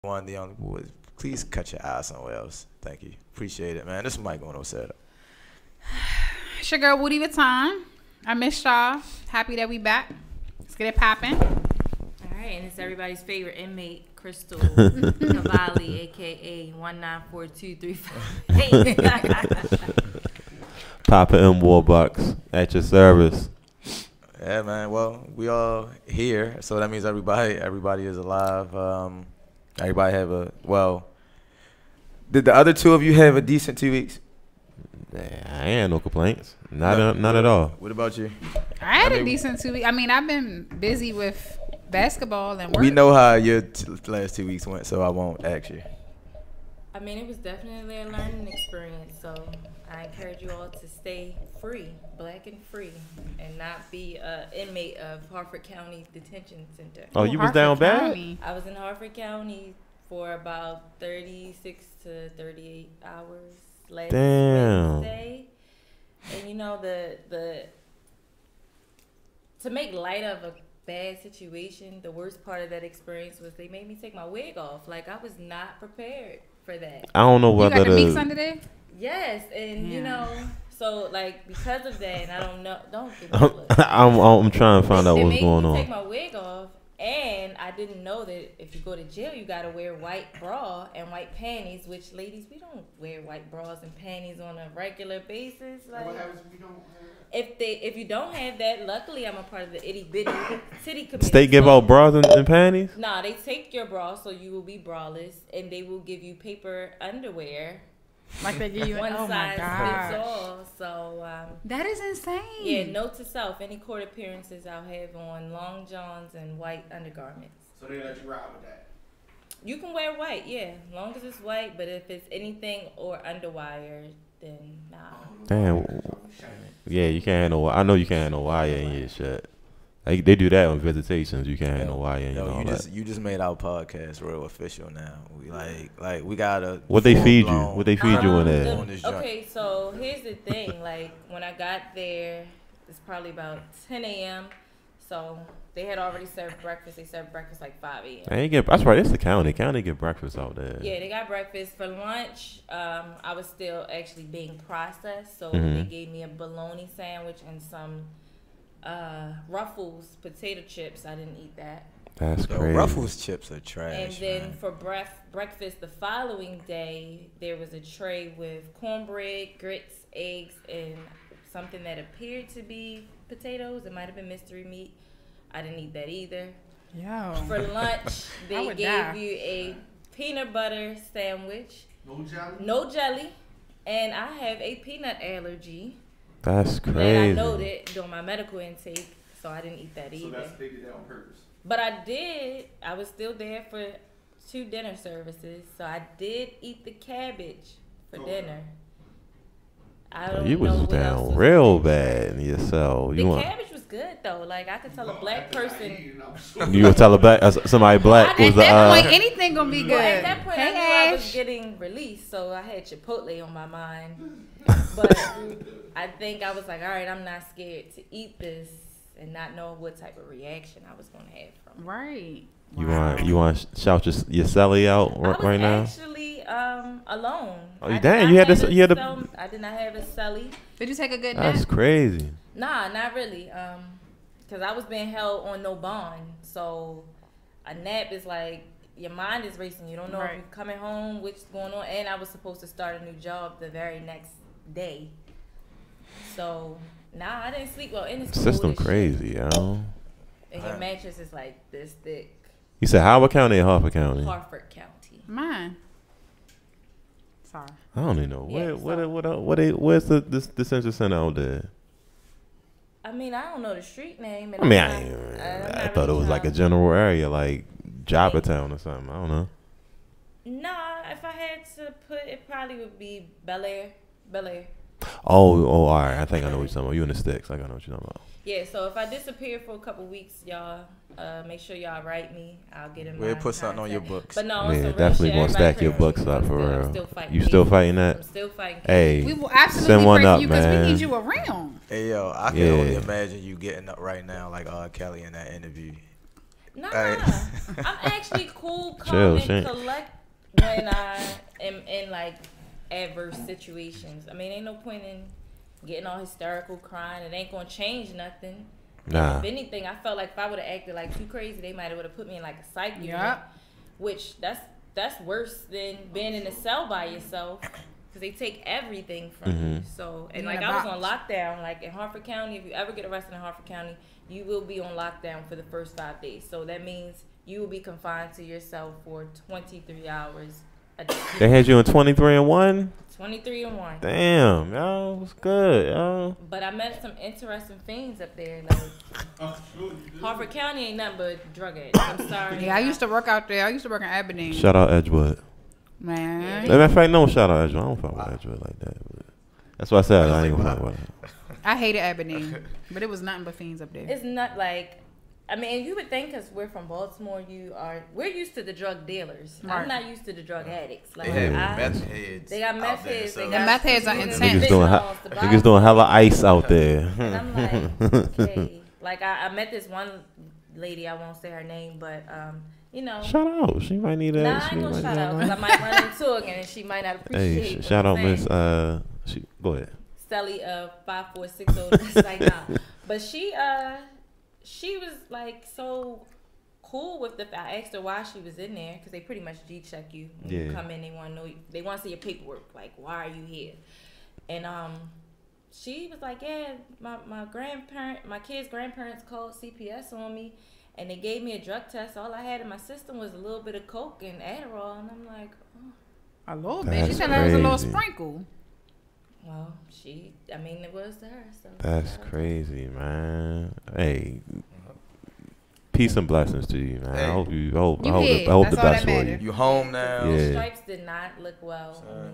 One, the only boys. Please cut your eye somewhere else. Thank you. Appreciate it, man. This is Mike 107. It's your girl Woody with time. I missed y'all. Happy that we back. Let's get it popping. All right, and it's everybody's favorite inmate, Crystal Cavalli, aka 1942358. Papa M. Warbucks at your service. Yeah, man. Well, we all here, so that means everybody is alive. Everybody have a Did the other two of you have a decent 2 weeks? Nah, I ain't no complaints. Not at all. What about you? I had a decent 2 weeks. I mean, I've been busy with basketball and work. We know how your last 2 weeks went, so I won't ask you. I mean, it was definitely a learning experience, so I encourage you all to stay free, black and free, and not be an inmate of Harford County Detention Center. Oh, you was down bad? County. I was in Harford County for about 36 to 38 hours last Wednesday. And you know, the to make light of a bad situation, the worst part of that experience was they made me take my wig off. Like, I was not prepared for that. I don't know whether You got the meeks under there? Yes, and you know, so like because of that, and I don't know, don't give me a look. I'm trying to find out what's going They made me on. take my wig off, and I didn't know that if you go to jail, you gotta wear white bra and white panties. Which, ladies, we don't wear white bras and panties on a regular basis. Like, what happens if we don't? If you don't have that, luckily I'm a part of the itty bitty city committee. State give out bras and panties? Nah, they take your bra, so you will be braless, and they will give you paper underwear. Like they give you one oh my size God. fits all. So That is insane. yeah, note to self: any court appearances I'll have on long johns and white undergarments. So they let you ride with that. You can wear white, yeah, as long as it's white. But if it's anything or underwire, then nah. Damn. Yeah, you can't have no. I know you can't have no wire in your shit. Like, they do that on visitations. You can't have no wire in all that. You just made our podcast real official now. We like we gotta. What they feed you? What they feed you in there? Okay, so here's the thing. Like, when I got there, it's probably about 10 a.m. So they had already served breakfast. They served breakfast like 5 a.m. That's right. It's the county. County get breakfast out there. Yeah, they got breakfast. For lunch, I was still actually being processed. So Mm-hmm. they gave me a bologna sandwich and some Ruffles potato chips. I didn't eat that. That's crazy. Ruffles chips are trash. And then man. for breakfast the following day, there was a tray with cornbread, grits, eggs, and something that appeared to be potatoes. It might have been mystery meat. I didn't eat that either. Yo. For lunch, they would gave die. you a peanut butter sandwich. No jelly? No jelly. And I have a peanut allergy. That's And I crazy. noted during my medical intake, so I didn't eat that either. So they did that on purpose. But I was still there for 2 dinner services, so I did eat the cabbage for dinner. I don't You know was what else down real bad in yourself. The cabbage was good though. Like, I could tell a black person. You would tell somebody black was At that point, anything gonna be good. Well, at that point, I Hey, knew I was Ash. getting released, so I had Chipotle on my mind. But I think I was like, all right, I'm not scared to eat this and not know what type of reaction I was gonna have from it. Right. You want to shout your celly out right now? I was actually alone. Oh, damn! You had this. You had a. I did not have a celly. Did you take a good nap? That's crazy. Nah, not really. Because I was being held on no bond. So a nap is like your mind is racing. You don't know if you're coming home, what's going on. And I was supposed to start a new job the very next day. So nah, I didn't sleep well. And it's System cold as crazy, shit. yo. And your mattress is like this thick. You said Howard County or Harford County? Harford County. Mine. Sorry. I don't even know Yeah, where's the detention center out there. I mean, I don't know the street name. And I mean, I'm I not thought it really was like a trying- general area, like Joppa Town or something. I don't know. Nah, if I had to put, it probably would be Bel Air. Bel Air. Oh, all right. I think I know what you're talking about. You in the sticks. Like, I know what you're talking about. Yeah, so if I disappear for a couple weeks, y'all, make sure y'all write me. I'll get in We'll my put something on your contact. books. But no, on Yeah, some real definitely shit, gonna everybody stack your pray for books me. up for I'm real. still fighting You still cases. fighting that? I'm still fighting Hey, cases. We will absolutely Send one pray up, for you because we man. need you around. Hey yo, I can Yeah. only imagine you getting up right now like R. Kelly in that interview. Nah, Hey. I'm actually cool, Chill, calm, and shit. collect when I am in like adverse situations. I mean, ain't no point in getting all hysterical, crying. It ain't gonna change nothing. Nah. And if anything, I felt like if I would have acted like too crazy, they might have would have put me in like a psych unit, Yep. which that's worse than being in a cell by yourself. Cause they take everything from you. So, and You like in a I was on box. lockdown, like in Harford County. If you ever get arrested in Harford County, you will be on lockdown for the first 5 days. So that means you will be confined to yourself for 23 hours a day. They had you in 23 and 1? 23 and 1. Damn, yo, what's good, yo? But I met some interesting things up there. Like Harford County ain't nothing but drug addicts. I'm sorry. Yeah, I used to work out there. I used to work in Aberdeen. Shout out Edgewood. Man. Matter of fact, no shout out Edgewood. I don't fuck with Edgewood like that. But that's why I said I ain't gonna fuck with it. I hated Aberdeen, but it was nothing but fiends up there. It's not like, I mean, you would think because we're from Baltimore, we're used to the drug dealers. Right. I'm not used to the drug addicts. Like They have I- meth heads. They got out meth there, heads. so- They The got meth heads are niggas intense. with Niggas doing, fentanyls to buy niggas doing hella from. ice out there. And I'm like, okay. Like I met this one lady. I won't say her name, but you know. Shout out. She might need a. Nah, I she ain't gonna might shout need out a- because I might run into her again and she might not appreciate. Hey, what shout I'm out saying. Miss. Go ahead. Stelly 5460. That's like nah. But she was like so cool with the. I asked her why she was in there because they pretty much G check you when you Yeah. come in. They want to know. They want to see your paperwork. Like, why are you here? And she was like, yeah, my kid's grandparents called CPS on me, and they gave me a drug test. All I had in my system was a little bit of coke and Adderall, and I'm like, oh. A little bit. She That's said that was a little crazy. sprinkle. Well, it was to her. So That's crazy, man. Hey, peace and blessings to you, man. Hey. I hope You I hope here. the That's all best that for you. matters. You home now? Yeah. The stripes did not look well. I mean,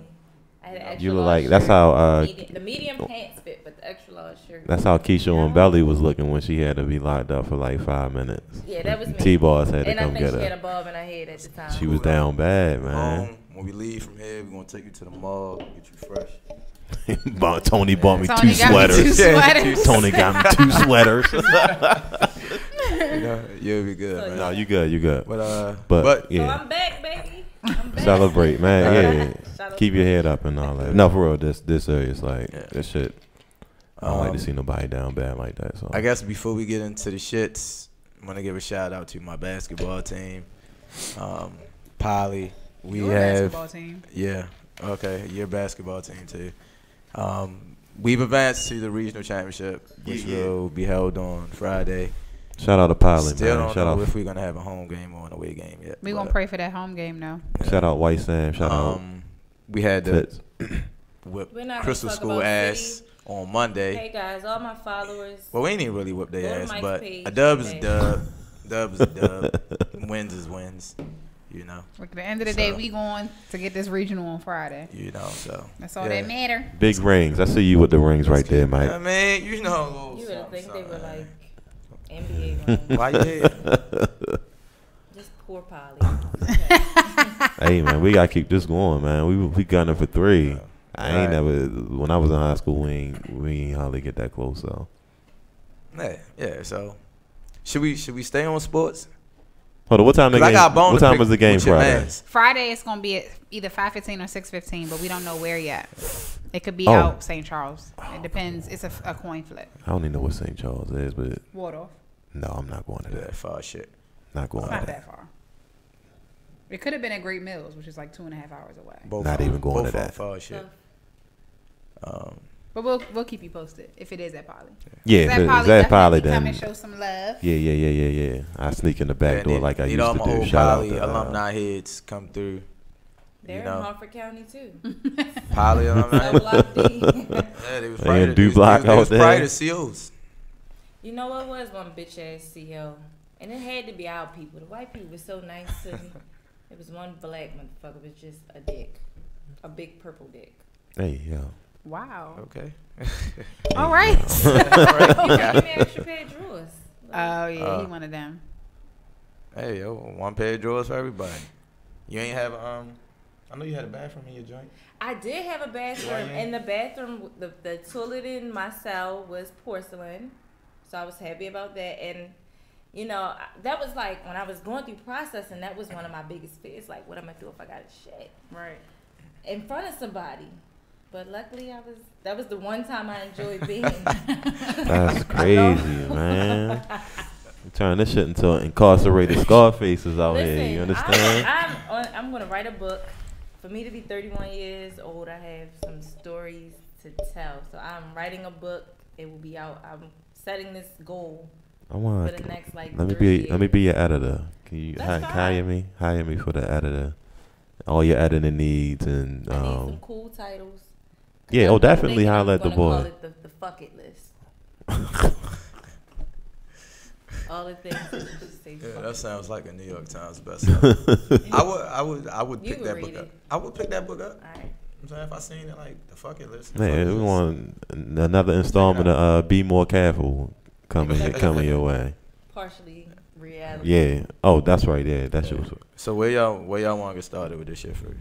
I had an extra You look large like that's shirt. how The medium pants fit, but the extra large shirt. that's how Keisha on Belly was looking when she had to be locked up for like 5 minutes. Yeah, that was me. T-Boss had to And I come think get she had a her. bob in her head at the time. She was down bad, man. Home. When we leave from here, we're gonna take you to the mall, get you fresh. Tony bought me Tony two got me two sweaters. sweaters. Tony got me 2 sweaters. You know, you'll be good, So, man. No, you good, you good. But So yeah, I'm back, baby. I'm back. celebrate, man. Yeah, Shout out keep to your you. head up and all that. No, for real, this serious. Like Yeah. this shit. I don't like to Um, see nobody down bad like that. So I guess before we get into the shits, I'm gonna give a shout out to my basketball team. Polly, we Your have basketball team. yeah, okay, your basketball team too. We've advanced to the regional championship, which will be held on Friday. shout out to Pilot, Still man. don't Shout know out, if we're gonna have a home game or an away game yet. We but, gonna pray for that home game now. shout out White Sam. Shout out we had to Tits. whip We're not gonna Crystal talk School about ass city. on Monday. Hey guys, all my followers. Well, we ain't even really whip Go their to ass, Mike's but page a dub is a today. dub. Dub is a dub. Wins is wins. You know. At the end of the day, So- we going to get this regional on Friday. You know. So That's all yeah. that matter. Big rings. I see you with the rings right there, Mike. I mean, you know. a little You would think they something, were something. like NBA rings. Why you here? Just poor Polly. Okay. Hey man, we gotta keep this going, man. We gunning for 3. I ain't Right. never. When I was in high school, we ain't hardly get that close. So Yeah. So, should we stay on sports? hold on. What time the 'Cause I game? got bone What to time pick is the game with your Friday? mans. Friday it's gonna be at either 5:15 or 6:15, but we don't know where yet. It could be Oh. out St. Charles. It depends. It's a coin flip. I don't even know what St. Charles is, but Waldorf. no, I'm not going to Yeah, that. far shit. Not going It's to not that. that far. It could have been at Great Mills, which is like 2.5 hours away. Both Not of them- even going both to of them that. Far shit. But we'll keep you posted if it is at Poly. Yeah, If if it's it's Poly, that Poly, definitely come then and show some love. yeah. I sneak in the back door like I need used all to my do. old Shout out Poly to alumni heads come through. They're know. in Harford County too. Poly alumni. So Block D. Yeah, they was They probably in the- D they Block was out probably there. the COs. You know what was one bitch ass CO, and it had to be our people. The white people were so nice to me. It was one black motherfucker with just a dick, a big purple dick. Hey, yo. Wow. Okay. All right. He gave me an extra pair of drawers. Oh yeah, he one of them. Hey, yo, one pair of drawers for everybody. You ain't have I know you had a bathroom in your joint. I did have a bathroom. Yeah. In the bathroom, the toilet in my cell was porcelain, so I was happy about that. And you know, that was like when I was going through processing. That was one of my biggest fears. Like, what am I gonna do if I got a shit Right. in front of somebody? But luckily, that was the one time I enjoyed being. That's crazy, man. You turn this shit into incarcerated Scarfaces out here. You understand? I'm gonna write a book. For me to be 31 years old, I have some stories to tell. So I'm writing a book. It will be out. I'm setting this goal for the next like. Let me 3 years. let me be your editor. Can you hire me? Hire me for the editor. All your editing needs and I need some cool titles. Yeah, definitely holler at the boy. Call it the fuck it list. All the things that you just say. Yeah, that sounds like a New York Times bestseller. I would pick that book up. I would pick that book up. All right. I'm saying if I seen it like the fuck it list. Man, we want another installment of Be More Careful coming your way. Partially reality. Yeah. Oh, that's right. Yeah, that shit was. So where y'all want to get started with this shit first?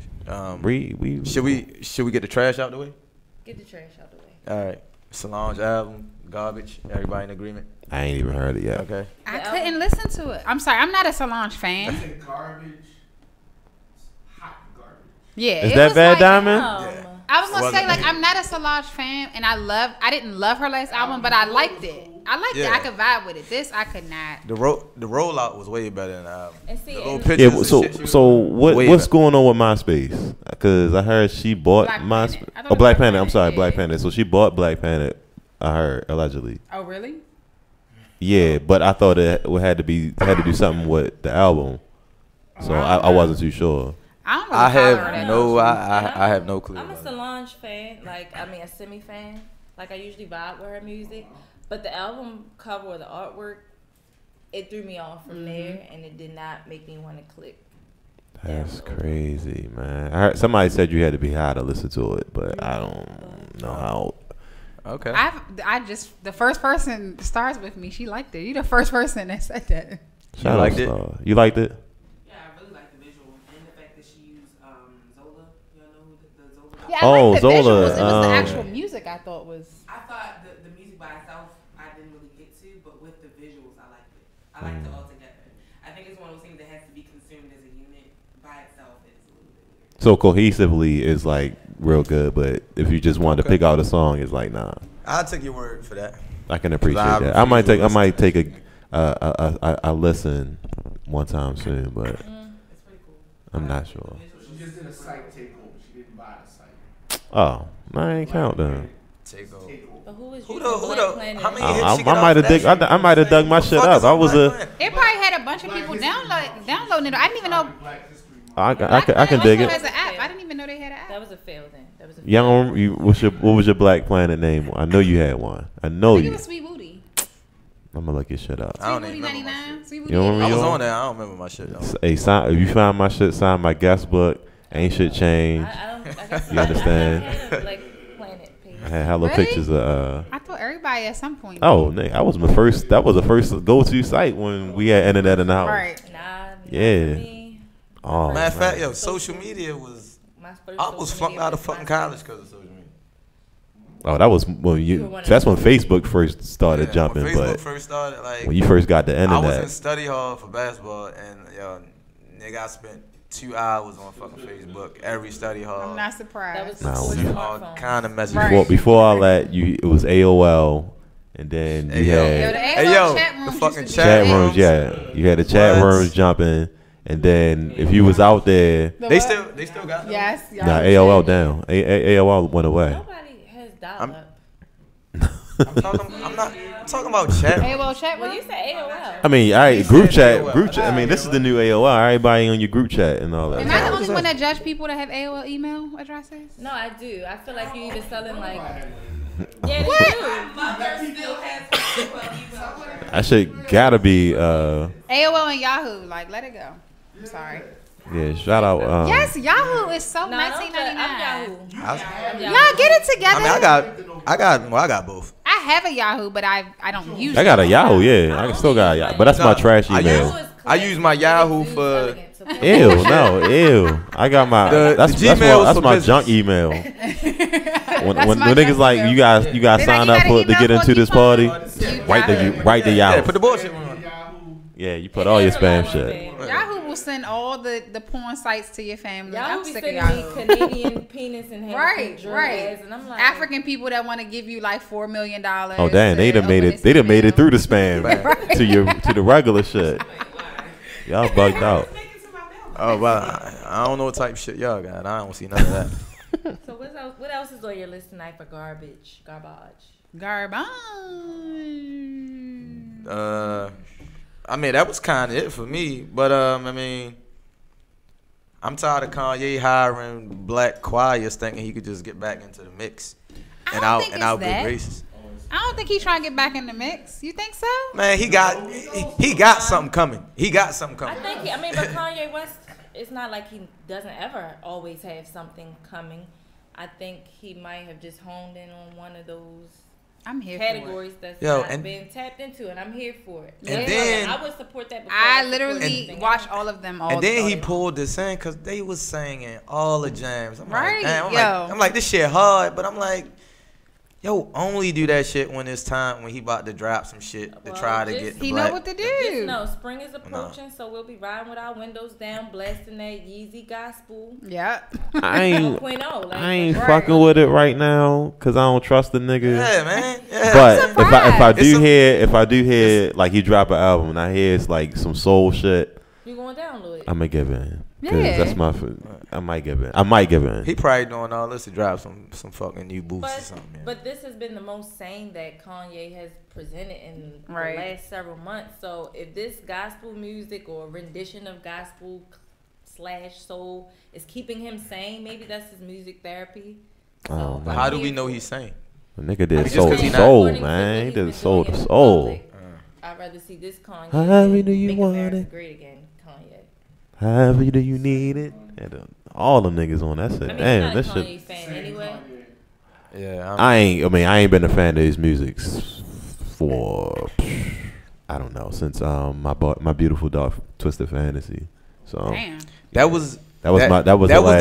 Should we get the trash out the way? Get the trash out the way. All right. Solange album, Garbage. Everybody in agreement? I ain't even heard it yet. Okay. I couldn't listen to it. I'm sorry. I'm not a Solange fan. I think garbage. Hot garbage. Yeah. Is it that was bad, like, Diamond? Yeah. I was gonna say Wasn't like it? I'm not a Solange fan, and I didn't love her last album, but I liked it. I liked it. I could vibe with it. This I could not. The rollout was way better than the album. And see, The little and- pictures Yeah. and So shit she was what's better. going on with MySpace? Because I heard she bought Black MySpace. Planet. I thought it Oh, was Black Black Planet. I'm Planet, sorry, yeah. Black Planet. So she bought Black Planet. I heard allegedly. Oh really? Yeah, but I thought it had to do something with the album. So I wasn't too sure. I don't really I follow her have that no. much. I have no clue. I'm a about it. Solange fan, a semi fan. Like I usually vibe with her music, but the album cover or the artwork, it threw me off from there, and it did not make me want to click. That's crazy, man. I heard somebody said you had to be high to listen to it, but I don't know how. Okay. I just the first person that starts with me. She liked it. You the first person that said that. Shout out liked it? Star. You liked it? Yeah, I really like the visual and the fact that she used Zola. Y'all know who the Zola? Yeah, I Oh, liked the Zola, visuals. It was the actual music I thought was. I thought the music by itself I didn't really get to, but with the visuals I liked it. I liked it all together. I think it's one of those things that has to be consumed as a unit by itself. It's a little bit weird. So cohesively is like real good, but if you just wanted to pick out a song, it's like nah. I'll take your word for that. I can appreciate I that. I might refuse to take a listen one time soon, but It's pretty cool. I'm not sure. She just did a site takeover. She didn't buy the site. Oh, I ain't count them. Take over. But who was Who using the- Black who the- Planet? how many I hits she get might off have that shit? I might have dug my shit up. I was a. It probably had a bunch of people downloading it. I didn't even know. Black History Month. I can dig Also has it. an app. I didn't even know they had an app. That was a fail then. That was a fail. Young, what was your Black Planet name? I know you had one. I know I think it you. was Sweet Booty. I'm gonna look your shit up. I don't Sweet even Booty remember my 99. shit. Sweet You Booty. don't 89. I was Yo. on there. I don't remember my shit though. Hey, if you find my shit, sign my guest book. Ain't shit changed. I guess You understand? I had a Black Planet page. I had hella Really? pictures of. I thought everybody at some point. Oh, Nick, that was the first go-to site when we had internet in the house. Right. Nah, not Yeah. for me. Oh, Matter of man. fact, yo, social media was. My first I almost social flunked media out of was fucking MySpace. college because of social media. Oh, that was when You were one of that's them. when Facebook first started Yeah, jumping. when Facebook But first started, like when you first got the I was in internet, study hall for basketball, and yo, nigga, I spent 2 hours on fucking Facebook every study hall. I'm not surprised. That was Nah, before we- all smartphones. kind of messages. Right. before all that, it was AOL, and then Hey, you yo. Yo, had the Hey, AOL yo, chat the rooms fucking used to be chat lit. rooms. Yeah, you had the chat What? rooms jumping, and then if you was out there, The They what? still got them. Yes. y'all nah, chat. AOL down. AOL went away. Nobody has dial-up. I'm talking about chat. AOL chat Well, room. you said AOL. I mean, all right, He group said chat, AOL. I mean, this is the new AOL. Everybody on your group chat and all that. Am I the only one that judge people that have AOL email addresses? No, I do. I feel like you even selling like. What? Yeah, they do. Mother still has email. That shit gotta be, AOL and Yahoo. Like, let it go. I'm sorry. yeah. Shout out. Yes, Yahoo is so No, 1999. I'm Yahoo. Y'all get it together. I mean, I got both. I have a Yahoo, but I don't use it. I got a Yahoo, yeah. I still got a Yahoo, but that's my trash I email. use- I use my Yahoo for- Ew, no, ew. I got my that's Gmail that's for my business. junk email. When That's my niggas junk like email. you guys They like, sign you up got an to email get for into this people? party, You write got it. the Yeah, Yahoo. put the bullshit one on. Yahoo. Yeah, you put all your spam shit. Yahoo will send all the porn sites to your family. Y'all I'm be sick of sending Yahoo. me Canadian penis and Right. ass, and I'm like African people that want to give you like $4 million. Oh damn, they done made it. They done made it through the spam to the regular shit. Y'all bugged out. Oh well, I don't know what type of shit y'all got. I don't see none of that. So what else is on your list tonight for garbage? Garbage. I mean that was kind of it for me. But I mean, I'm tired of Kanye hiring black choirs thinking he could just get back into the mix. I'll be racist. I don't think he's trying to get back in the mix. You think so? Man, he got something coming. He got something coming. But Kanye West, it's not like he doesn't ever always have something coming. I think he might have just honed in on one of those categories that's not been tapped into, and I'm here for it. And then I would support that. I literally watch all of them. And then he pulled this in because they was singing all the jams. I'm right, like, damn, I'm like, this shit hard, but I'm like, yo, only do that shit when it's time when he about to drop some shit to try to get the he black. know what to do. Just know spring is approaching, so we'll be riding with our windows down, blasting that Yeezy gospel. Yep. I ain't like, fucking with it right now because I don't trust the nigga. Yeah, man. Yeah. But if I do hear like he drop an album and I hear it's like some soul shit, you gonna download it? I'ma give in. Yeah. That's my. I might give in. He probably doing all this to drop some fucking new boosts or something. Yeah. But this has been the most sane that Kanye has presented in the last several months. So if this gospel music or rendition of gospel / soul is keeping him sane, maybe that's his music therapy. So but how do we know he's sane? The nigga did soul, man. He did soul to soul. I'd rather see this Kanye. However do you want it? Great again, Kanye. However do you need it? And all them niggas on that shit. I mean, damn, this shit. Kanye fan anyway. Yeah, I ain't been a fan of his music for I don't know since my beautiful dark twisted fantasy. So damn. That was the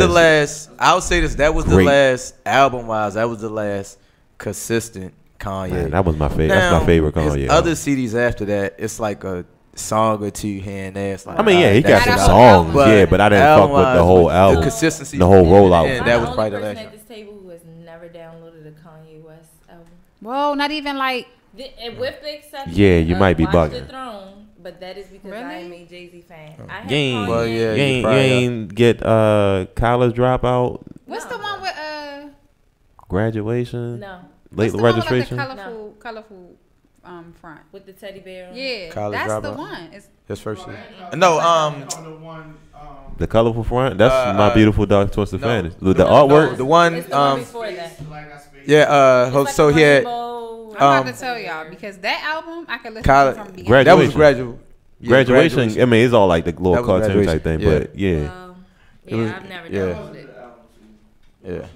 last. I would say this. That was the last album wise. That was the last consistent Kanye. Man, that was my favorite. That's my favorite Kanye. His other CDs after that, it's like a song or two here and there. It's like, I mean, yeah, he got some songs, but I didn't fuck with the whole album, the consistency, the whole rollout. And that was probably the person last. at this table who has never downloaded a Kanye West album. Well, not even like. And with the exception, yeah, you might be Watch bugging. The Throne, but that is because I am a Jay-Z fan. You ain't get college dropout. What's the one with graduation? No. Late registration. With the colorful front with the teddy bear on. Yeah, college that's dropout. the one. It's his first year. No, the colorful front. That's my beautiful dark twisted fantasy. The No, artwork. the one. Before that. Yeah. So he had. I'm about to tell y'all because that album I could listen to from the beginning. That was gradual. Graduation. I mean, it's all like the little cartoon type thing, but yeah. I've never downloaded it.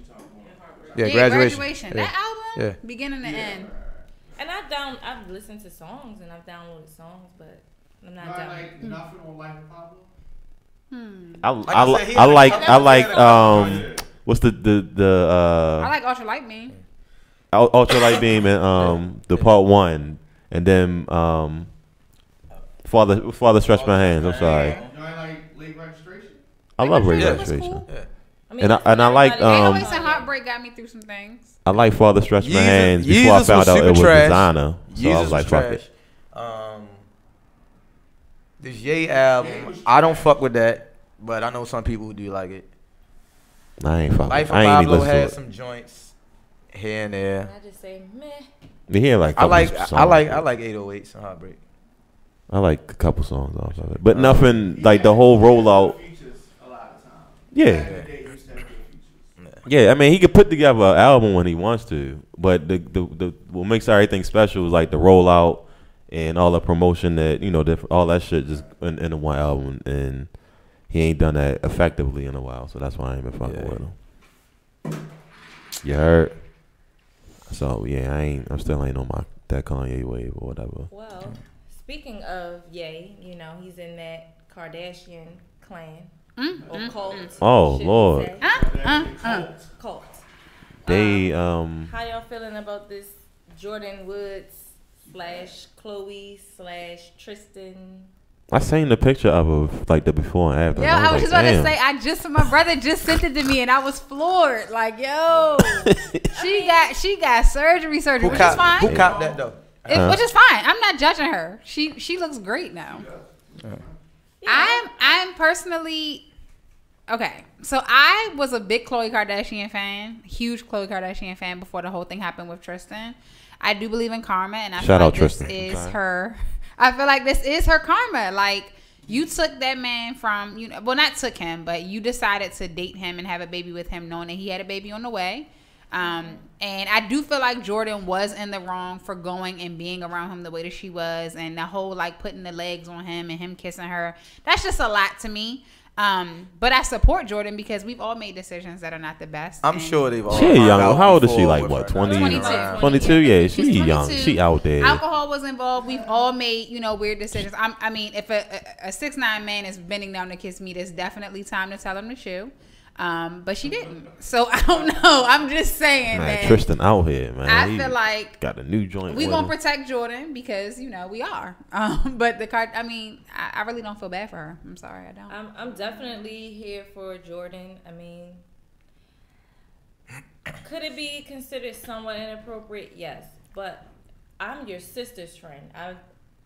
Yeah. Graduation. That album, beginning to end. And I've listened to songs and I've downloaded songs, but I'm not down. Like nothing on Life of Pablo. I like what's the I like Ultra Light Beam. Ultra Light Beam and the part 1 and then Father Stretch My Hands. I'm sorry. You know, I like Late Registration. I love Late Registration. Cool. I mean, and I like Always and Heartbreak got me through some things. I like Father Stretch My Hands before I found out it was designer. So I was like, fuck it. This Ye album, I don't fuck with that, but I know some people who do like it. I ain't fuck. Life of I ain't even Pablo listen to had it. some joints here and there. I just say meh. We hear like I like 808s and Heartbreak. I like a couple songs off of it, but nothing like the whole rollout. Yeah. Yeah, I mean he could put together an album when he wants to, but the what makes everything special is like the rollout and all the promotion that all that shit just in the one album, and he ain't done that effectively in a while, so that's why I ain't been fucking with him. You heard? So yeah, I still ain't on that Kanye wave or whatever. Well, speaking of Ye, he's in that Kardashian clan. Or cult. Oh Lord. Cult. They How y'all feeling about this Jordan Woods / Chloe / Tristan I seen the picture of her, like the before and after. Yeah, I was just about to damn. say, my brother just sent it to me, and I was floored. Like, yo, she got surgery, which is fine. Who copped that though? Which is fine. I'm not judging her. She looks great now. I'm personally okay. So I was a big Khloe Kardashian fan, huge Khloe Kardashian fan before the whole thing happened with Tristan. I do believe in karma, and I feel like this is her. I feel like this is her karma. Like, you took that man from, well, not took him, but you decided to date him and have a baby with him, knowing that he had a baby on the way. And I do feel like Jordan was in the wrong for going and being around him the way that she was, and the whole like putting the legs on him and him kissing her. That's just a lot to me. But I support Jordan because we've all made decisions that are not the best. I'm sure they've all. She young. How old is she? Like what? 22. 22. Yeah, she's young. She out there. Alcohol was involved. We've all made weird decisions. I mean, if a 6'9" man is bending down to kiss me, there's definitely time to tell him to chew. But she didn't. So I don't know. I'm just saying that Tristan out here, man. I feel like got a new joint. We gonna protect Jordan because we are. But the card. I mean, I really don't feel bad for her. I'm sorry, I don't. I'm definitely here for Jordan. I mean, could it be considered somewhat inappropriate? Yes, but I'm your sister's friend.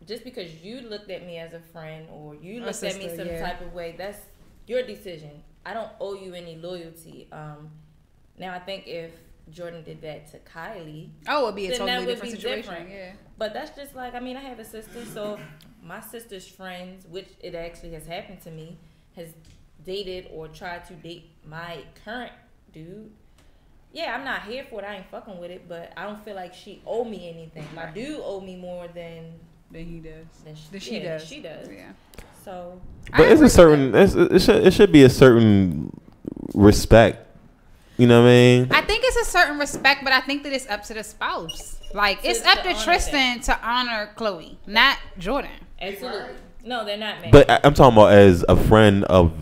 Just because you looked at me as a friend or you looked at me some type of way, that's your decision. I don't owe you any loyalty. Now I think if Jordan did that to Kylie, it'd be a totally different situation. Yeah. But that's just like, I mean, I have a sister, so my sister's friends, which it actually has happened to me, has dated or tried to date my current dude. Yeah, I'm not here for it. I ain't fucking with it, but I don't feel like she owe me anything. My dude owe me more than he does. She does. Yeah. So, but it's a certain. It should be a certain respect. You know what I mean? I think it's a certain respect, but I think that it's up to the spouse. Like, it's up to Tristan to honor Khloe, not Jordan. Absolutely. No, they're not married. But I'm talking about as a friend of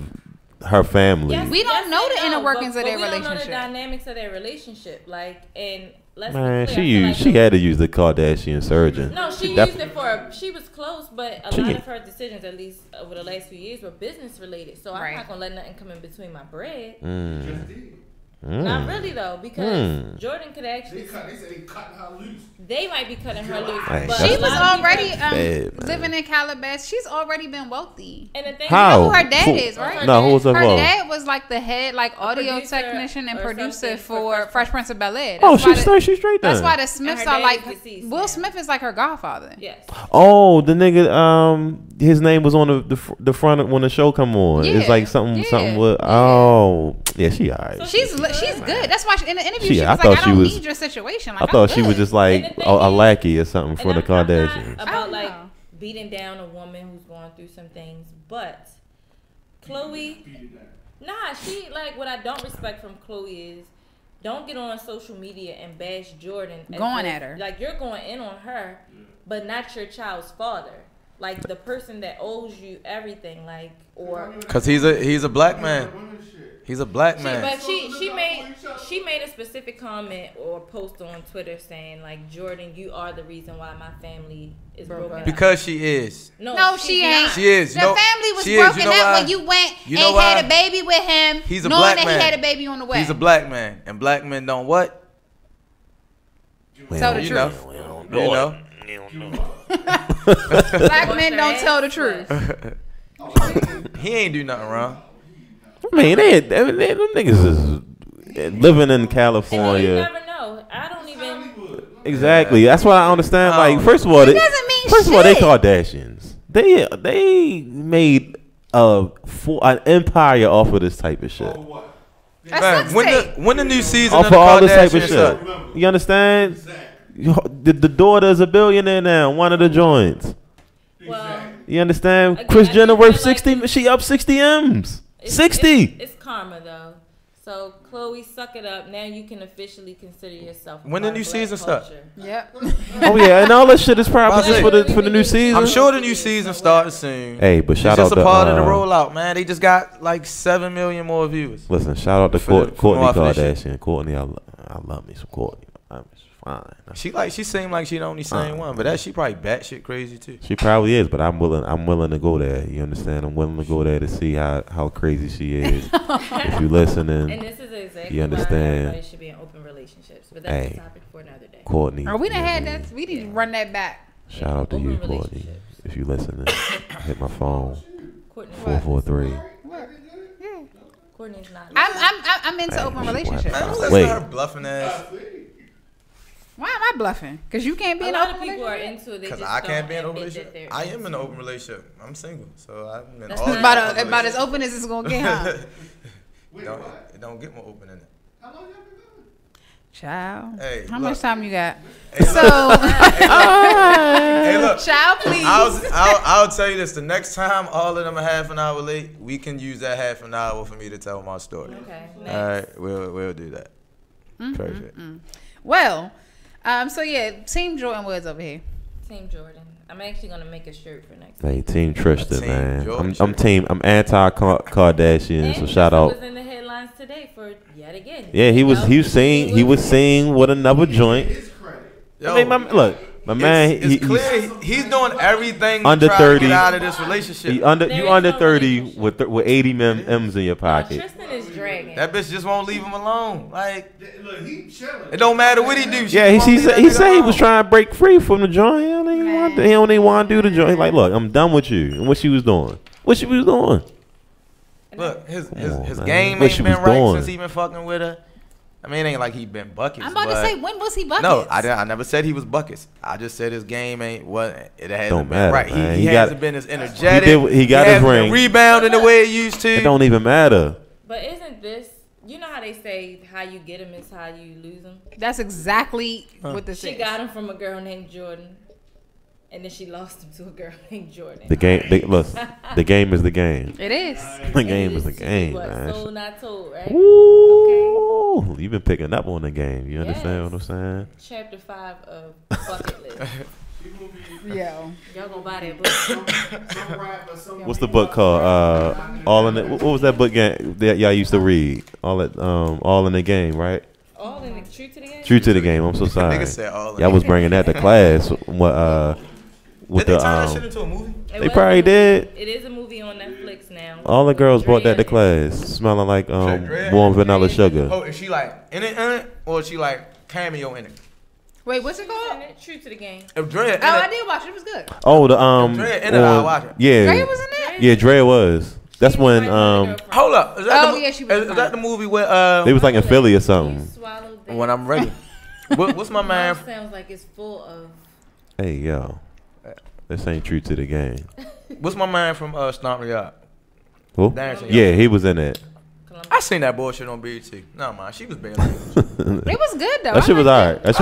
her family. Yes, we don't know the inner workings of their relationship. We don't know the dynamics of their relationship. Like, and let's man, be clear, she had to use the Kardashian surgeon. No, she used it for. She was close, but a lot of her decisions, at least over the last few years, were business related. So I'm not gonna let nothing come in between my bread. Not really though, because Jordan could actually. They said they cutting her loose. They might be cutting her loose. But she was already living in Calabasas. She's already been wealthy. And the thing, you know who her dad is, right? No, who was her dad was like the head, like audio technician and producer for Fresh Prince of Bel-Air. She's straight then. That's why the Smiths are like Will Smith is like her godfather. Yes. Oh, the nigga, his name was on the front when the show come on. Yeah. It's like something with. Oh, yeah, she alright. She's good. That's why in the interview she was like, I don't need your situation. Like, I thought she was just like a lackey or something for the Kardashians. About like beating down a woman who's going through some things, but Khloe, she like what I don't respect from Khloe is don't get on social media and bash Jordan. Going at her. Like you're going in on her, but not your child's father. Like the person that owes you everything, like or because he's a black man. He's a black man. But she made a specific comment or post on Twitter saying like, Jordan, you are the reason why my family is broken. Because she is. No, she ain't. She is. The family was broken up when you went and had a baby with him. He's a black man. Knowing that he had a baby on the way. He's a black man, and black men don't what? Tell the truth. You know. Black men don't tell the truth. He ain't do nothing wrong. I mean, them niggas is living in California. You never know. I don't even. Exactly. That's why I understand. Like, first of all, they Kardashians. They made an empire off of this type of shit. Man, when the new season off of the all this type of shit. Up. You understand? The daughter is a billionaire now. One of the joints. Well, you understand? Kris Jenner worth 60. She up 60 M's. 60. It's karma though. So Khloe, suck it up. Now you can officially consider yourself. When the new season start? Yep. Oh yeah, and all that shit is probably for the new season. I'm sure the new season starts soon. Hey, but shout out to it's just a part of the rollout, man. They just got like 7 million more views. Listen, shout out to Kourtney Kardashian. Courtney, I love me some Kourtney. fine. She seemed like she the only same one, but she probably batshit crazy too. She probably is, but I'm willing to go there. You understand? I'm willing to go there to see how crazy she is. If you listening, and this is exactly you understand. Why everybody should be in open relationships, but that's a topic for another day. Courtney, we done had that. We need to run that back. Shout out to you, Courtney. If you listening, hit my phone. 443. Courtney's not. I'm into open relationships. Wait, her bluffing ass. Why am I bluffing? Because you can't be in an open relationship. People are into it. Because I can't be in an open relationship. I am in an open relationship. I'm single, so I'm in all about as open as it's gonna get. Huh? It don't get more open than that. How long y'all been going? Child. Hey, how much time you got? Hey, hey, look. Child, please. I'll tell you this. The next time all of them are half an hour late, we can use that half an hour for me to tell my story. Okay. Next. All right, we'll do that. Perfect. Well, so yeah, Team Jordan Woods over here. Team Jordan. I'm actually gonna make a shirt for next. Hey, Team Tristan, man. I'm anti Kardashian. So shout out. Was in the headlines today for yet again. Yeah, he was singing with another joint. Yo, I mean, look. My man, it's clear he's doing everything under to try 30 to get out of this relationship. You under 30 with 80 M's in your pocket. Tristan is dragging. That bitch just won't leave him alone. Like, look, he chilling. It don't matter what he do. Yeah, he said he was trying to break free from the joint. He don't even want to do the joint. He's like, look, I'm done with you. And what she was doing? Look, his game ain't been right since he been fucking with her. I mean, it ain't like he been buckets. I'm about to say, when was he buckets? No, I never said he was buckets. I just said his game ain't what it hasn't don't been matter, right. Man. He hasn't been as energetic. He got his ring. Been rebounding the way he used to. It don't even matter. But isn't this? You know how they say how you get him is how you lose him? That's exactly what this is. She got him from a girl named Jordan. And then she lost him to a girl named Jordan. The game is the game. It is. The game is the game, man. Sold not told, right? Ooh, okay. You've been picking up on the game. You understand what I'm saying? Chapter 5 of Bucket List. Yo. Y'all gonna buy that book? What's the book called? All in the. What was that book that y'all used to read? All in the game, right? All in the True to the Game. True to the Game. I'm so sorry. Y'all was bringing that to class. Did they turn that shit into a movie? They probably did. It is a movie on Netflix now. All the girls brought that to class, smelling like warm vanilla sugar. Oh, is she like in it, or is she like cameo in it? Wait, what's it called? True to the Game. If Dre I did watch it. It was good. Oh, the Dre in it, I watch it. Yeah, Dre was in it. Yeah, Dre was. That's when Hold up. Is that she was. Is that the movie where they was like in Philly or something? When I'm ready. What's my man? Sounds like it's full of. Hey yo. This ain't True to the Game. What's my man from Stomp Riyadh? Who? Yeah, he was in it. I seen that bullshit on BET. No, man, she was barely. It was good though. That shit was alright. That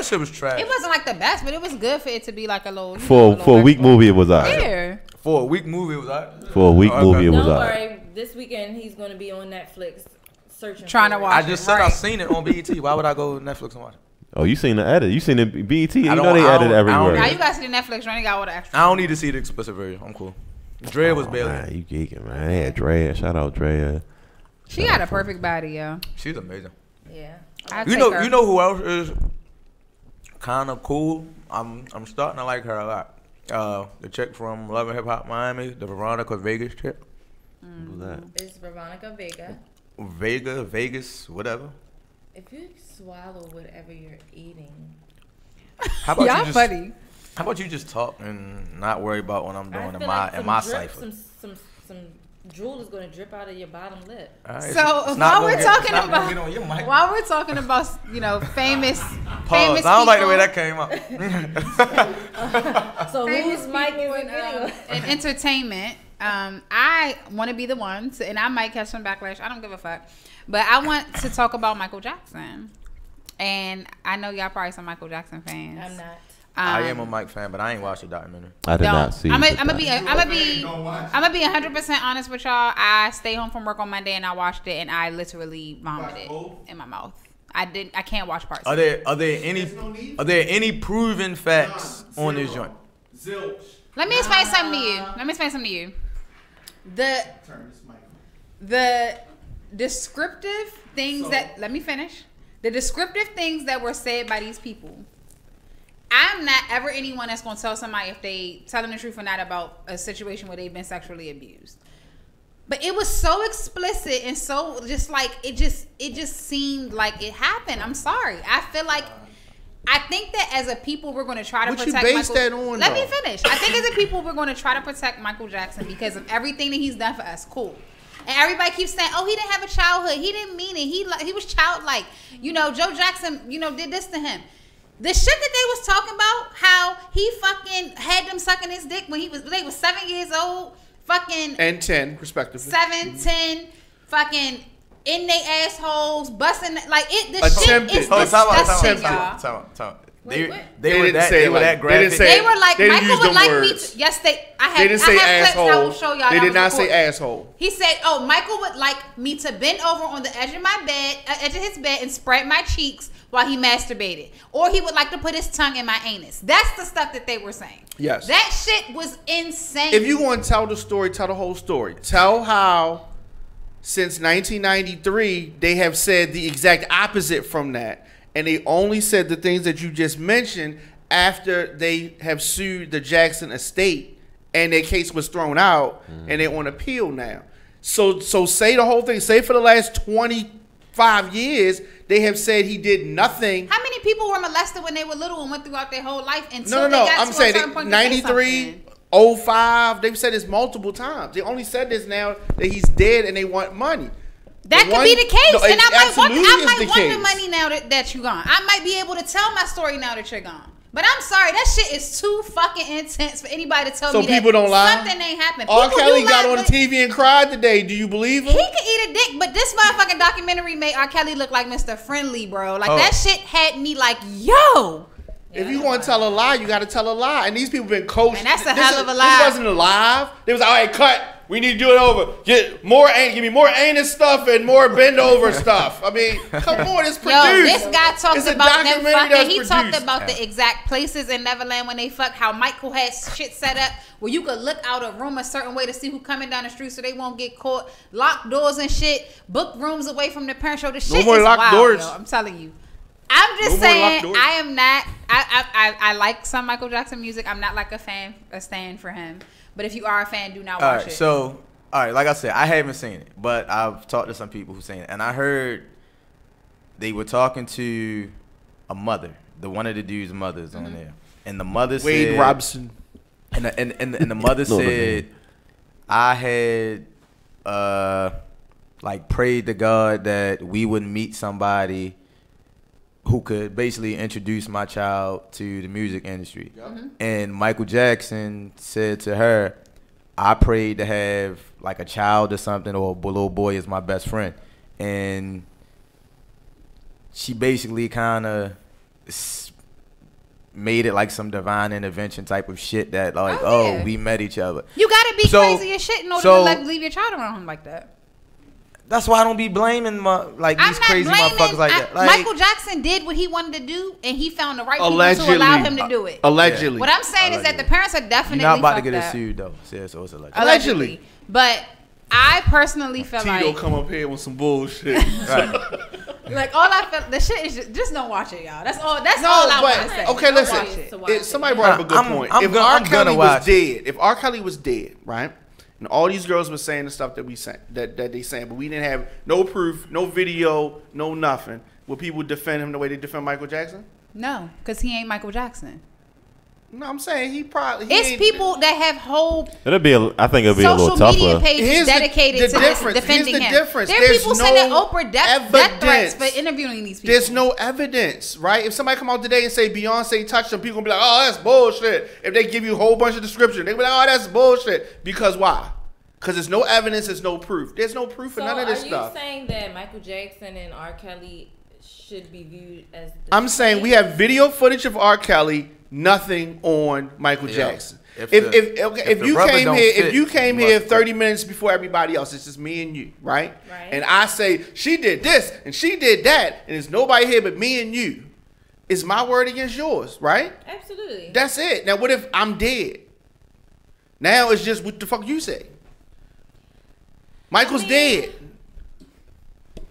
shit was trash. It wasn't like the best, but it was good for it to be like a little. For a week movie, it was alright. Yeah. For a week movie, it was alright. For a week movie, it was alright. Don't worry, this weekend he's gonna be on Netflix searching. Trying to watch. I just said I seen it on BET. Why would I go to Netflix and watch it? Oh, you seen the edit? You seen the BET? You know they edit everywhere. Now you guys see the Netflix running out with the extra. I don't need to see the explicit version. I'm cool. Dre was barely. Man, you geeking, man. Yeah, Dre. Shout out Dre. She got a perfect body, yo. She's amazing. Yeah. You know who else is kind of cool? I'm starting to like her a lot. The chick from Love and Hip Hop Miami, the Veronica Vegas chick. Who's that? It's Veronica Vega. Vegas, whatever. If you swallow whatever you're eating. How about y'all funny. How about you just talk and not worry about what I'm doing in my cipher? Some drool is going to drip out of your bottom lip. Right, so while we're talking about famous I don't like the way that came out. So whose mic is in entertainment? I want to be the one and I might catch some backlash. I don't give a fuck. But I want to talk about Michael Jackson. And I know y'all probably some Michael Jackson fans. I'm not. I am a Mike fan, but I ain't watched the documentary. I did not see. I'm gonna be 100% honest with y'all. I stayed home from work on Monday and I watched it and I literally vomited in my mouth. I can't watch parts. Are there any proven facts on this joint? Zilch. Let me explain something to you. The descriptive things let me finish. The descriptive things that were said by these people. I'm not ever anyone that's going to tell somebody if they telling the truth or not about a situation where they've been sexually abused. But it was so explicit and so just like it just seemed like it happened. I'm sorry. I think that as a people we're going to try to protect Michael. That on, Let me finish. I think as a people we're going to try to protect Michael Jackson because of everything that he's done for us. Cool. And everybody keeps saying, "Oh, he didn't have a childhood. He didn't mean it. He was childlike." Joe Jackson, did this to him. The shit that they was talking about, how he fucking had them sucking his dick when they was 7 years old, fucking and 10 respectively. 7, 10, fucking in they assholes, busting like it. The Attempted. shit is disgusting, y'all. They were that graphic. They were like, they Michael would like me to. Yes, they didn't say asshole. I will show y'all. They did not say asshole. He said, "Oh, Michael would like me to bend over on the edge of my bed, edge of his bed, and spread my cheeks while he masturbated, or he would like to put his tongue in my anus." That's the stuff that they were saying. Yes, that shit was insane. If you want to tell the story, tell the whole story. Tell how since 1993 they have said the exact opposite from that. And they only said the things that you just mentioned after they have sued the Jackson estate and their case was thrown out and they're on appeal now. So say the whole thing. Say for the last 25 years, they have said he did nothing. How many people were molested when they were little and went throughout their whole life No. until they got I'm to saying a certain point 93, 05, they've said this multiple times. They only said this now that he's dead and they want money. That could be the case, no, and I might want the money now that you're gone. I might be able to tell my story now that you're gone. But I'm sorry, that shit is too fucking intense for anybody to tell me that people don't lie. Something ain't happened. R. Kelly got on TV and cried today. Do you believe him? He could eat a dick, but this motherfucking documentary made R. Kelly look like Mr. Friendly, bro. Like that shit had me like, yo. If you want to tell a lie, you got to tell a lie. And these people been coached. And that's a hell of a lie. This wasn't alive. They was like, all right, cut. We need to do it over. Give me more anus stuff and more bend over stuff. I mean, come on, it's produced. Yo, this guy talked about them fucking. He talked about the exact places in Neverland when they fucked. How Michael had shit set up where you could look out a room a certain way to see who coming down the street so they won't get caught. Locked doors and shit. Book rooms away from the parent show. The shit is wild, doors. Yo. I'm telling you. I'm just saying, I am not. I like some Michael Jackson music. I'm not like a stan for him. But if you are a fan, do not watch it. So, like I said, I haven't seen it, but I've talked to some people who've seen it, and I heard they were talking to a mother, one of the dude's mothers on there, and the mother said, Wade Robson, and the mother said, I had like prayed to God that we would meet somebody who could basically introduce my child to the music industry. Yep. And Michael Jackson said to her, I prayed to have like a child or something, or a little boy as my best friend. And she basically kind of made it like some divine intervention type of shit that like, we met each other. You gotta be crazy as shit in order to leave your child around him like that. That's why I don't be blaming these crazy motherfuckers like that. Like, Michael Jackson did what he wanted to do, and he found the right people to allow him to do it. Allegedly. What I'm saying is that the parents are definitely You're not about to get us sued though. So it's allegedly. But I personally feel Tito like come up here with some bullshit. Right. Like all I feel, the shit is just don't watch it, y'all. That's all I want to say. Okay, listen. Somebody brought up a good point. If R. Kelly was dead, right? And all these girls were saying the stuff that we saying, that they saying, but we didn't have no proof, no video, no nothing. Would people defend him the way they defend Michael Jackson? No, because he ain't Michael Jackson. No, I'm saying it's people that have whole. I think it'll be a little tougher. Social media pages dedicated to defending him. There are people sending Oprah death threats for interviewing these people. There's no evidence, right? If somebody come out today and say Beyonce touched them, people gonna be like, "Oh, that's bullshit." If they give you a whole bunch of description, they be like, "Oh, that's bullshit." Because why? Because there's no evidence, there's no proof. There's no proof for none of this stuff. Are you saying that Michael Jackson and R. Kelly should be viewed as the I'm saying we have video footage of R. Kelly, nothing on Michael Jackson. If you came here 30 minutes before everybody else, it's just me and you, right? And I say, she did this and she did that, and there's nobody here but me and you. It's my word against yours, right? Absolutely. That's it. Now, what if I'm dead? Now it's just what the fuck you say. Michael's dead.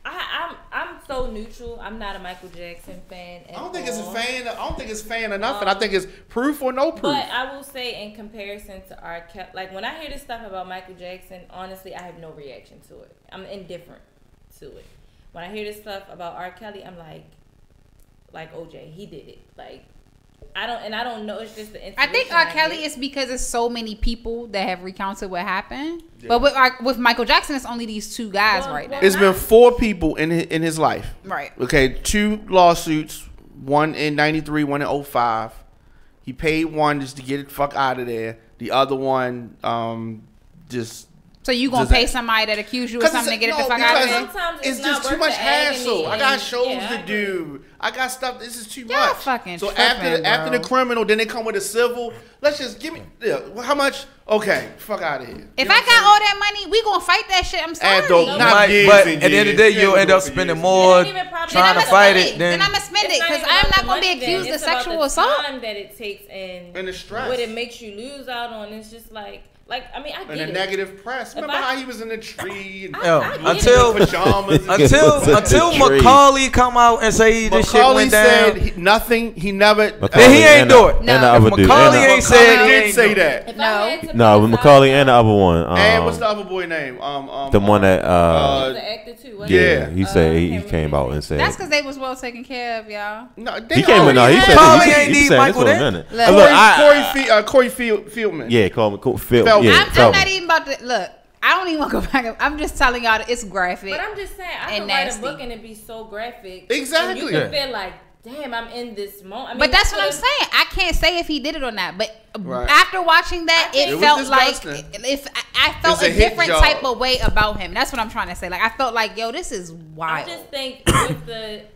I'm so neutral. I'm not a Michael Jackson fan. I don't think it's a fan. I don't think it's fan or nothing. I think it's proof or no proof. But I will say, in comparison to R. Kelly, like when I hear this stuff about Michael Jackson, honestly, I have no reaction to it. I'm indifferent to it. When I hear this stuff about R. Kelly, I'm like OJ, he did it. Like I don't know. It's just the. I think R. Kelly is because there's so many people that have recounted what happened. Yeah. But with Michael Jackson, it's only these two guys right now. It's been 4 people in his life. Right. Okay, 2 lawsuits. One in '93, one in 2005. He paid one just to get the fuck out of there. The other one, just. So you gonna pay somebody that accused you of something to get it the fuck out of there? Sometimes it's just too much hassle. I got shows to do. I got stuff. This is too much. Fucking so after the criminal, then they come with a civil. Let's just give me how much? Okay, fuck out of here. If I got all that money, we gonna fight that shit. I'm sorry. But at the end of the day, you'll end up spending more trying to fight it. Then I'm gonna spend it because I'm not gonna be accused of sexual assault. Time that it takes and the stress, what it makes you lose out on. It's just like I mean, I get it. And the negative press. Remember how he was in the tree and until Macaulay come out and say this shit went down. Said nothing. He never. And he ain't do it. No, Macaulay ain't said. He did say that. No, with Macaulay and the other one. And what's the other boy name? The one that. The actor too. Yeah, he said he came out and said. That's because they was well taken care of, y'all. No, he came in. No, he said he said Michael then. Corey Feldman. Yeah, call him Phil. Yeah, I'm not even about to look. I don't even want to go back. I'm just telling y'all that it's graphic. But I'm just saying, I can write a book and it be so graphic. Exactly. And you can feel like, damn, I'm in this moment. I mean, but that's what I'm saying. I can't say if he did it or not. But after watching that, it felt like I felt a different type of way about him. That's what I'm trying to say. Like I felt like, yo, this is wild. I just think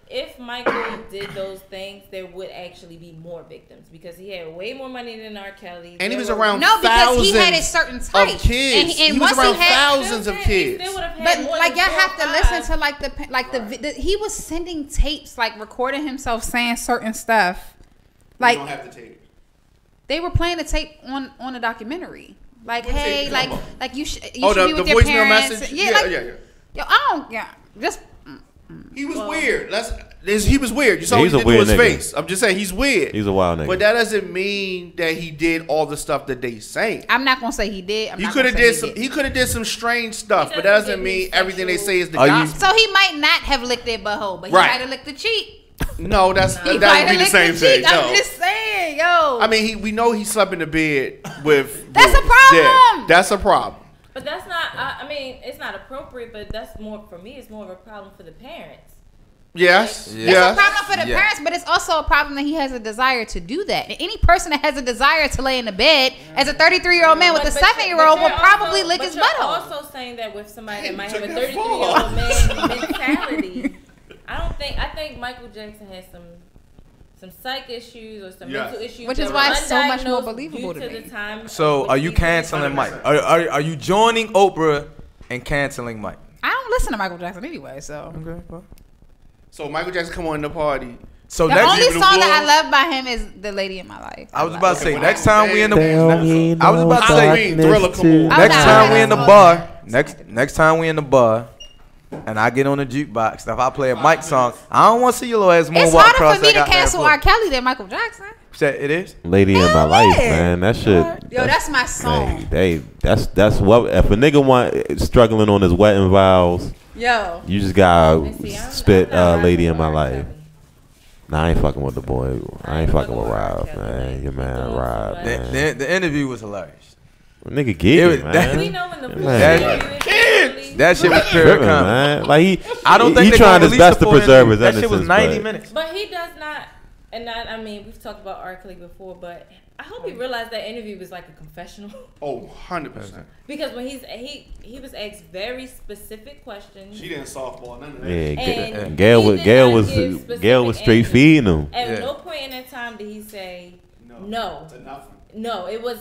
if Michael did those things, there would actually be more victims because he had way more money than R. Kelly. And he was around because he had a certain type of kids. And he was around thousands of kids. But like y'all have to listen to the he was sending tapes, like recording himself saying certain stuff. Like you don't have the tape. They were playing the tape on a documentary. Like, what hey, like you should be with your parents. Message? Yeah. Yo, I don't. Just. He was weird. He was weird. You saw what he did to his face. I'm just saying he's weird. He's a wild nigga. But that doesn't mean that he did all the stuff that they say. I'm not gonna say he did. He could have did some strange stuff, but that doesn't mean everything they say is the gospel. So he might not have licked their butthole, but he might have licked the cheek. No, that would be the same thing. No. I'm just saying, yo. I mean, we know he slept in the bed with. That's a problem. That's a problem. But that's not. I mean, it's not appropriate. But that's more for me. It's more of a problem for the parents. Yes. It's a problem for the parents, but it's also a problem that he has a desire to do that. And any person that has a desire to lay in the bed as a 33-year-old man with a 7-year-old will probably lick his butthole. You're also saying that with somebody that might have a 33-year-old man mentality. I think Michael Jackson has some psych issues or some mental issues, which is why it's so much more believable to me. So, are you canceling Mike? Are you joining Oprah and canceling Mike? I don't listen to Michael Jackson anyway, so. Okay. Well. So Michael Jackson come on the party. So the only song that I love by him is "The Lady in My Life." I was about to say next time we in the I was about to say Thriller. Come on. Next time we in the bar. Next time we in the bar. And I get on the jukebox. If I play a Mike song, I don't want to see your little ass more walk across. It's harder for me to cancel R. Kelly than Michael Jackson. It is. Lady in My Life, man. That shit. Yo, that's my song. That's what if a nigga struggling on his wedding vows. Yo, you just gotta spit Lady in My Life. Nah, I ain't fucking with the boy. I ain't fucking with Rob, man. Your man Rob, man. The interview was hilarious. Nigga get it, man. We know when the that shit was pure man. Like I don't think he trying his best to preserve his innocence. That shit was 90 minutes. But he does not. And I mean, we've talked about R. Kelly before, but I hope he realized that interview was like a confessional. Oh, 100%. Because when he was asked very specific questions. She didn't softball none of that. Yeah, Gail was straight feeding him. At no point in that time did he say no. No, it was,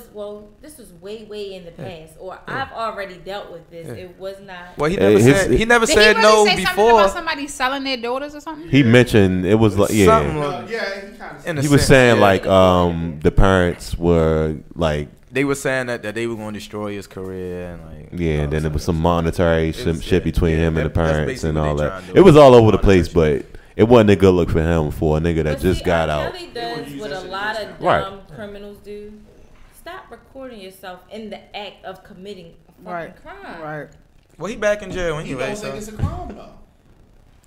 this was way in the past, or I've already dealt with this. It was not. Well, he never said no before. Something about somebody selling their daughters or something? He mentioned it was like, he kind of he was saying like the parents were like they were saying that they were going to destroy his career and like. Yeah, and then there was some monetary shit between him and the parents and all that. It was all over the place, but it wasn't a good look for him for a nigga that just got out. Kelly does what a lot of dumb criminals do. Stop recording yourself in the act of committing a fucking crime. Right. Well, he back in jail anyway. You don't think it's a crime though.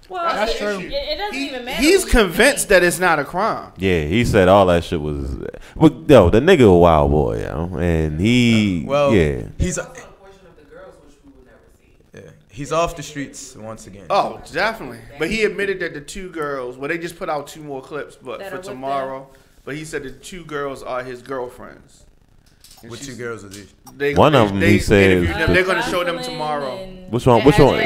Well, That's true. It doesn't even matter. He's convinced that it's not a crime. Yeah, he said all that shit was. But yo, the nigga a wild boy, yo, and he. He's. Some portion of the girls which we will never see. Yeah, he's off the streets once again. Oh, definitely. But he admitted that the 2 girls. Well, they just put out 2 more clips, but That for are with tomorrow. But he said the 2 girls are his girlfriends. And Which 2 she's- girls are these? One of them, he said- interviewed them. They're going to show them tomorrow. Which one? Which one?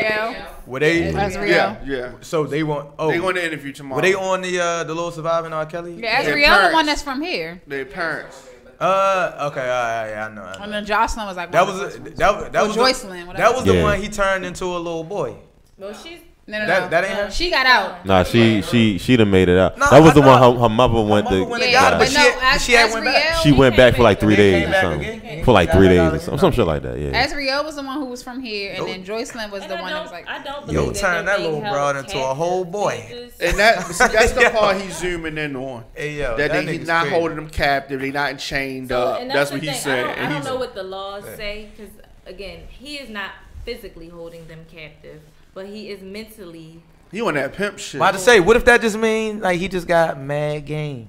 Were they? Yeah. So they want. Oh, They're going to interview tomorrow. were they on the Little Surviving R. Kelly? Yeah, Their Azriel, the parents. one that's from here. Their parents. Okay, I know. And then Jocelyn was like, That one was of the first that ones. that Or was Joycelyn, whatever. that was the Yeah. one he turned into a little boy. Well, she's No. That ain't her. She got out. Nah, she done made it out. Nah, That was I the one know. her mother went Her to. mother went and Yeah, got it, but but no, she had went back. Azriel, She went back for like 3 Came days or back something. again. For like 3 days or Came something. Some shit like that. Yeah. Azriel was the one who was from here, and then Joycelyn was the one that was like, I don't Yo, believe turn that little broad into a whole boy. And that's the part he's zooming in on. Hey yo, That he's nigga's not crazy. holding them captive. They not chained up. And That's the what he's thing. saying. I And don't he's know what the laws say because again, he is not physically holding them captive, but he is mentally. he on that pimp shit. About to say, what if that just mean like he just got mad game?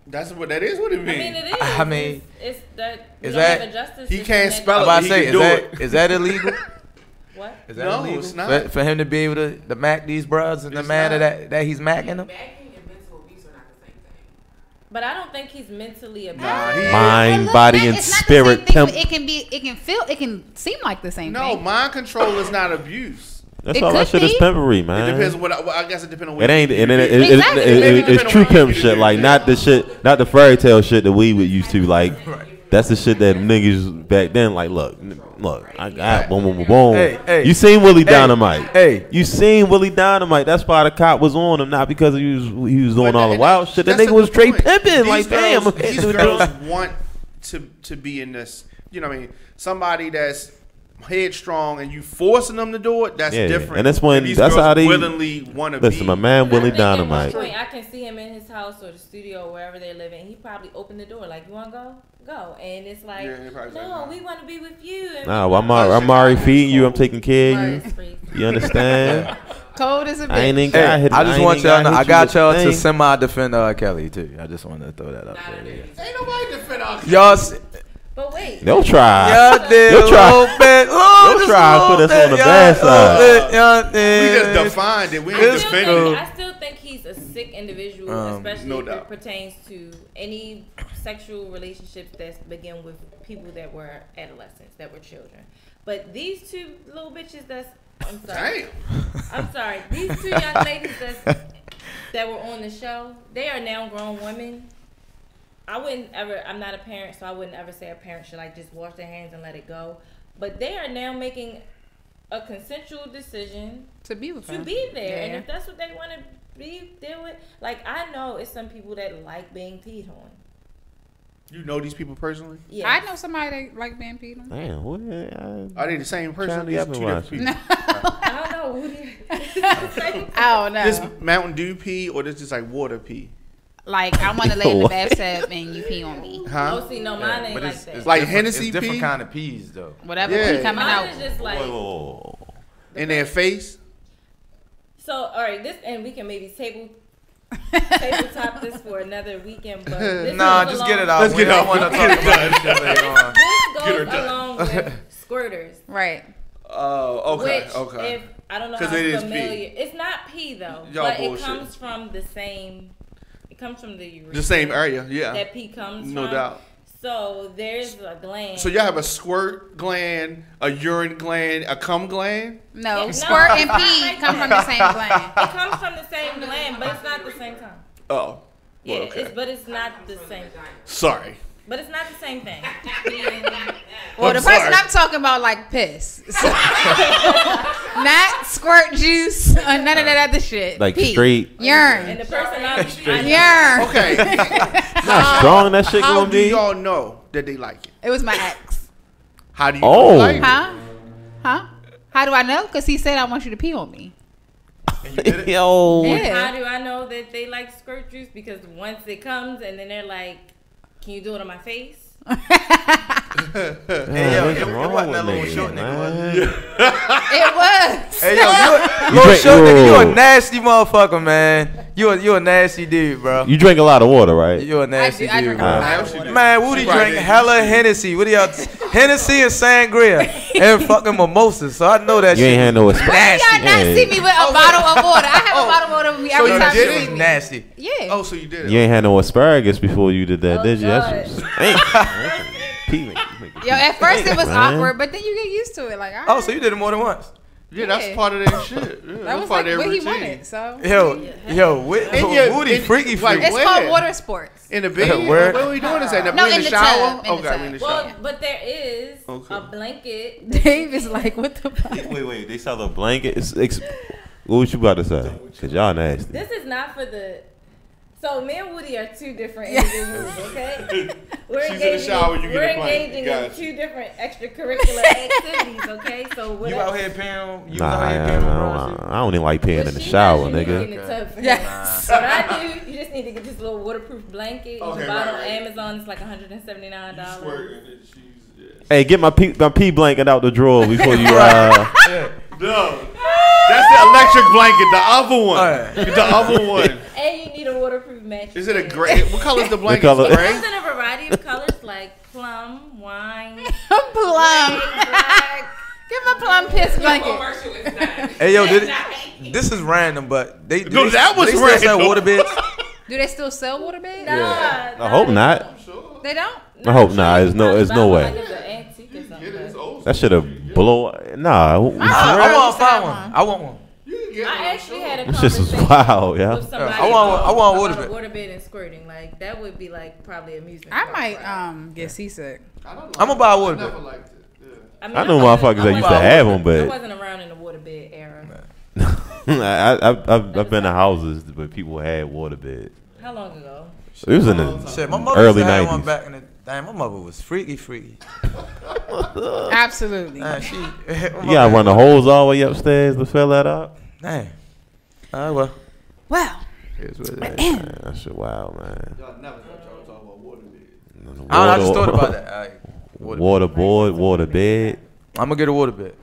That's what that is. What it I mean? mean, it is. I mean, it's that. is we don't that- have a justice he system can't that- spell I'm it. about to He say, can do is that illegal? What? Is that No, illegal? it's not. For him to be able to mac these bros in the It's manner not. that he's macking them? Macking and mental abuse are not the same thing. But I don't think he's mentally abused. Nah, he Mind, Look, body, man, and it's not the spirit same thing, temp. but it can seem like the same no thing. mind control is not abuse. That's It all that could shit is be. pimpery, It man. depends on what I guess it depends on what It ain't, you and do. Exactly. it's true pimp shit, like not the shit, not the fairy tale shit that we would used to. Like that's the shit that niggas back then. Like, look, I got boom, boom, boom, boom. Hey. You seen Willie Dynamite? Hey. You seen Willie Dynamite? That's why the cop was on him, not because he was doing But all the wild shit. That that's nigga was the straight point. pimping. These Like, girls, damn, these girls want to be in this. You know what I mean? Somebody that's headstrong and you forcing them to do it. That's Yeah, different. and that's when- these that's girls how they- willingly want to be. Listen, my man But I Willie think at one Dynamite. point, I can see him in his house or the studio or wherever they live in. He probably opened the door like, "You want to go? Go." And it's like, Yeah, he probably said, "No, "Nah." we want to be with you." And Nah, well, I'm already feeding you. I'm taking care of Right. you. You understand? Cold as a bitch. I ain't even Hey, got hit. I just ain't want even y'all to know, hit I you got with y'all the to thing. semi-defend Kelly too. I just want to throw that out there. Yeah. Ain't nobody defend our Y'all, But wait, They'll try. y'all did You'll a try. little bit. You'll try to put us on the bad side. Y'all We did. just defined it. We ain't It's defending cool. it. I still think he's a sick individual, especially no if doubt. it pertains to any sexual relationships that begin with people that were adolescents, that were children. But these 2 little bitches I'm sorry. Damn. I'm sorry. These 2 young ladies that were on the show, they are now grown women. I'm not a parent, so I wouldn't ever say a parent should like just wash their hands and let it go. But they are now making a consensual decision to be with to her. be there. Yeah. And if that's what they want to deal with, like I know it's some people that like being peed on. You know these people personally? Yeah. I know somebody that like being peed on. Damn, what? Are they the same person? Charlie, These I've been 2 different watching. people. I don't know who they I don't know. This Mountain Dew pee or this just like water pee? Like I want to lay in the bathtub and you pee on me. Huh? Oh, see, no, mine ain't But like it's that. Like different- Hennessy it's different pee? kind of peas though. Whatever Yeah. pee coming Mine out. is just like. Whoa. In their face? So, all right, this, and we can maybe tabletop this for another weekend, but this Nah, goes just along- get it out. Let's We get it don't out. wanna Get it talk about this shit later on. This goes along with squirters, Right. Oh, okay, which okay. if I don't know 'Cause how it is familiar, pee. it's not pee though, Y'all but bullshit. it comes from the same. It comes from the urethra. The same area, yeah. That pee comes No from. doubt. So there's a gland. So y'all have a squirt gland, a urine gland, a cum gland? No, No, squirt it's and not pee like come from that. the same gland. It comes from the same gland, but it's not the same time. Oh. Yeah, Well, okay. but it's not the same. Sorry. But it's not the same thing. Well, the I'm person sorry. I'm talking about like piss. So, not squirt juice or none of that other shit. Like Pee. straight. And Urine. the person I'm Urine. Okay. How strong that shit How gonna do be? y'all know that they like it? It was my ex. How do you know? Like it? Huh? How do I know? Because he said I want you to pee on me. And you did it? Yo. Yeah. How do I know that they like squirt juice? Because once it comes and then they're like, "Can you do it on my face?" Hey, yo, it wasn't that little short nigga, was it? It was. Hey, yo, little short nigga, you a nasty motherfucker, man. You a nasty dude, bro. You drink a lot of water, right? You a nasty I dude, drink a lot bro. of water. Man, Woody drank hella Hennessy. What do y'all? Hennessy and sangria and fucking mimosas. So I know that You shit. ain't had no Why do y'all not see me with a bottle of water? I have a bottle of water with me So every you time did you it? see me. Nasty. Yeah. Oh, so you did it. You ain't had no asparagus before you did that, Oh, did you? God. Yo, at first it was Man. awkward, but then you get used to it. Like, all Oh, right. so you did it more than once. Yeah, that's Yeah. part of their shit. Yeah, that that's was part like of what their he routine. wanted. So Yo, Woody freaky. it's Where? called water sports. In the bed? Where? What are we doing this at? No, in in the the shower? tub, in the Okay, tub. in the Well, shower. but there is Okay. a blanket. Dave is like, what the fuck? Wait. They sell a blanket. What was you about to say? Cause y'all nasty. This is not for the. So me and Woody are two different individuals, okay? We're She's in the shower, you get we're a blanket. engaging in Gotcha. two different extracurricular activities, okay? So what You out here paying? You Nah, out here paying? I don't even like peeing in the shower, nigga. In the tub for Yes. So what I do, you just need to get this little waterproof blanket. You Okay, can buy it on right. Amazon. It's like $179. Hey, get my pee blanket out the drawer before you. No. That's the electric blanket, the other one. Alright. The other one. And you need a waterproof mattress. Is it a gray? What color is the blanket? color? It Gray? comes in a variety of colors like plum, wine, Plum. black. Give him a plum piss blanket. Commercial is done. Hey, yo, It's not. this is random, but they No, that was they still sell random. water beds. Do they still sell waterbeds? Nah, I hope not. They don't? I hope not. There's no way. Like it's an antique or something. That should have blow. Nah. I want to find one. one. I want one. I actually had a This shit is conversation wild, yeah. with somebody I want about waterbed. a waterbed and squirting. Like that would be like probably amusement. I park, might right? get seasick. I don't I'm gonna buy a water I never bed. liked it. Yeah. mean, I know wasn't- motherfuckers that used to wasn't- have them, I but wasn't around in the waterbed era. I've been to houses where people had water beds. How long ago? It was in the Shit, my mother early used to have one 90s. back in the. Damn, my mother was freaky. Absolutely. Man, she. You gotta run the hose all the way upstairs to fill that up. Damn. Well. Well, Here's what it is. Man, that shit wild, man. Y'all never thought y'all would talk about water bed. I just thought about that. All right. Water board, water bed. I'm gonna get a water bed.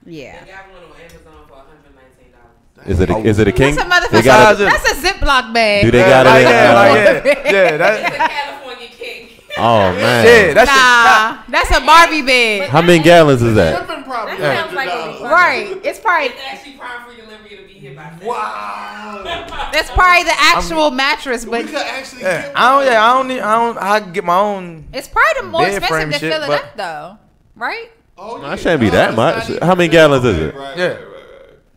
yeah. They got one on Amazon for $119. Is it a king? That's a motherfucker. They got it. That's a Ziploc bag. Do they got like, it? yeah, It's that. a California king. Oh man. Yeah, that Nah, that's a Barbie bed. How many gallons is that? Shipping probably That sounds like it would be fun. Right. It's probably It's actually prime free delivery to be here by Saturday. Wow. that's probably the actual mattress, We but could actually shit. get I don't need. I can get my own. it's probably the more Bed frame expensive to shit, fill it but- up though. Right? Oh, No, it shouldn't be that much. How many gallons is it? Yeah.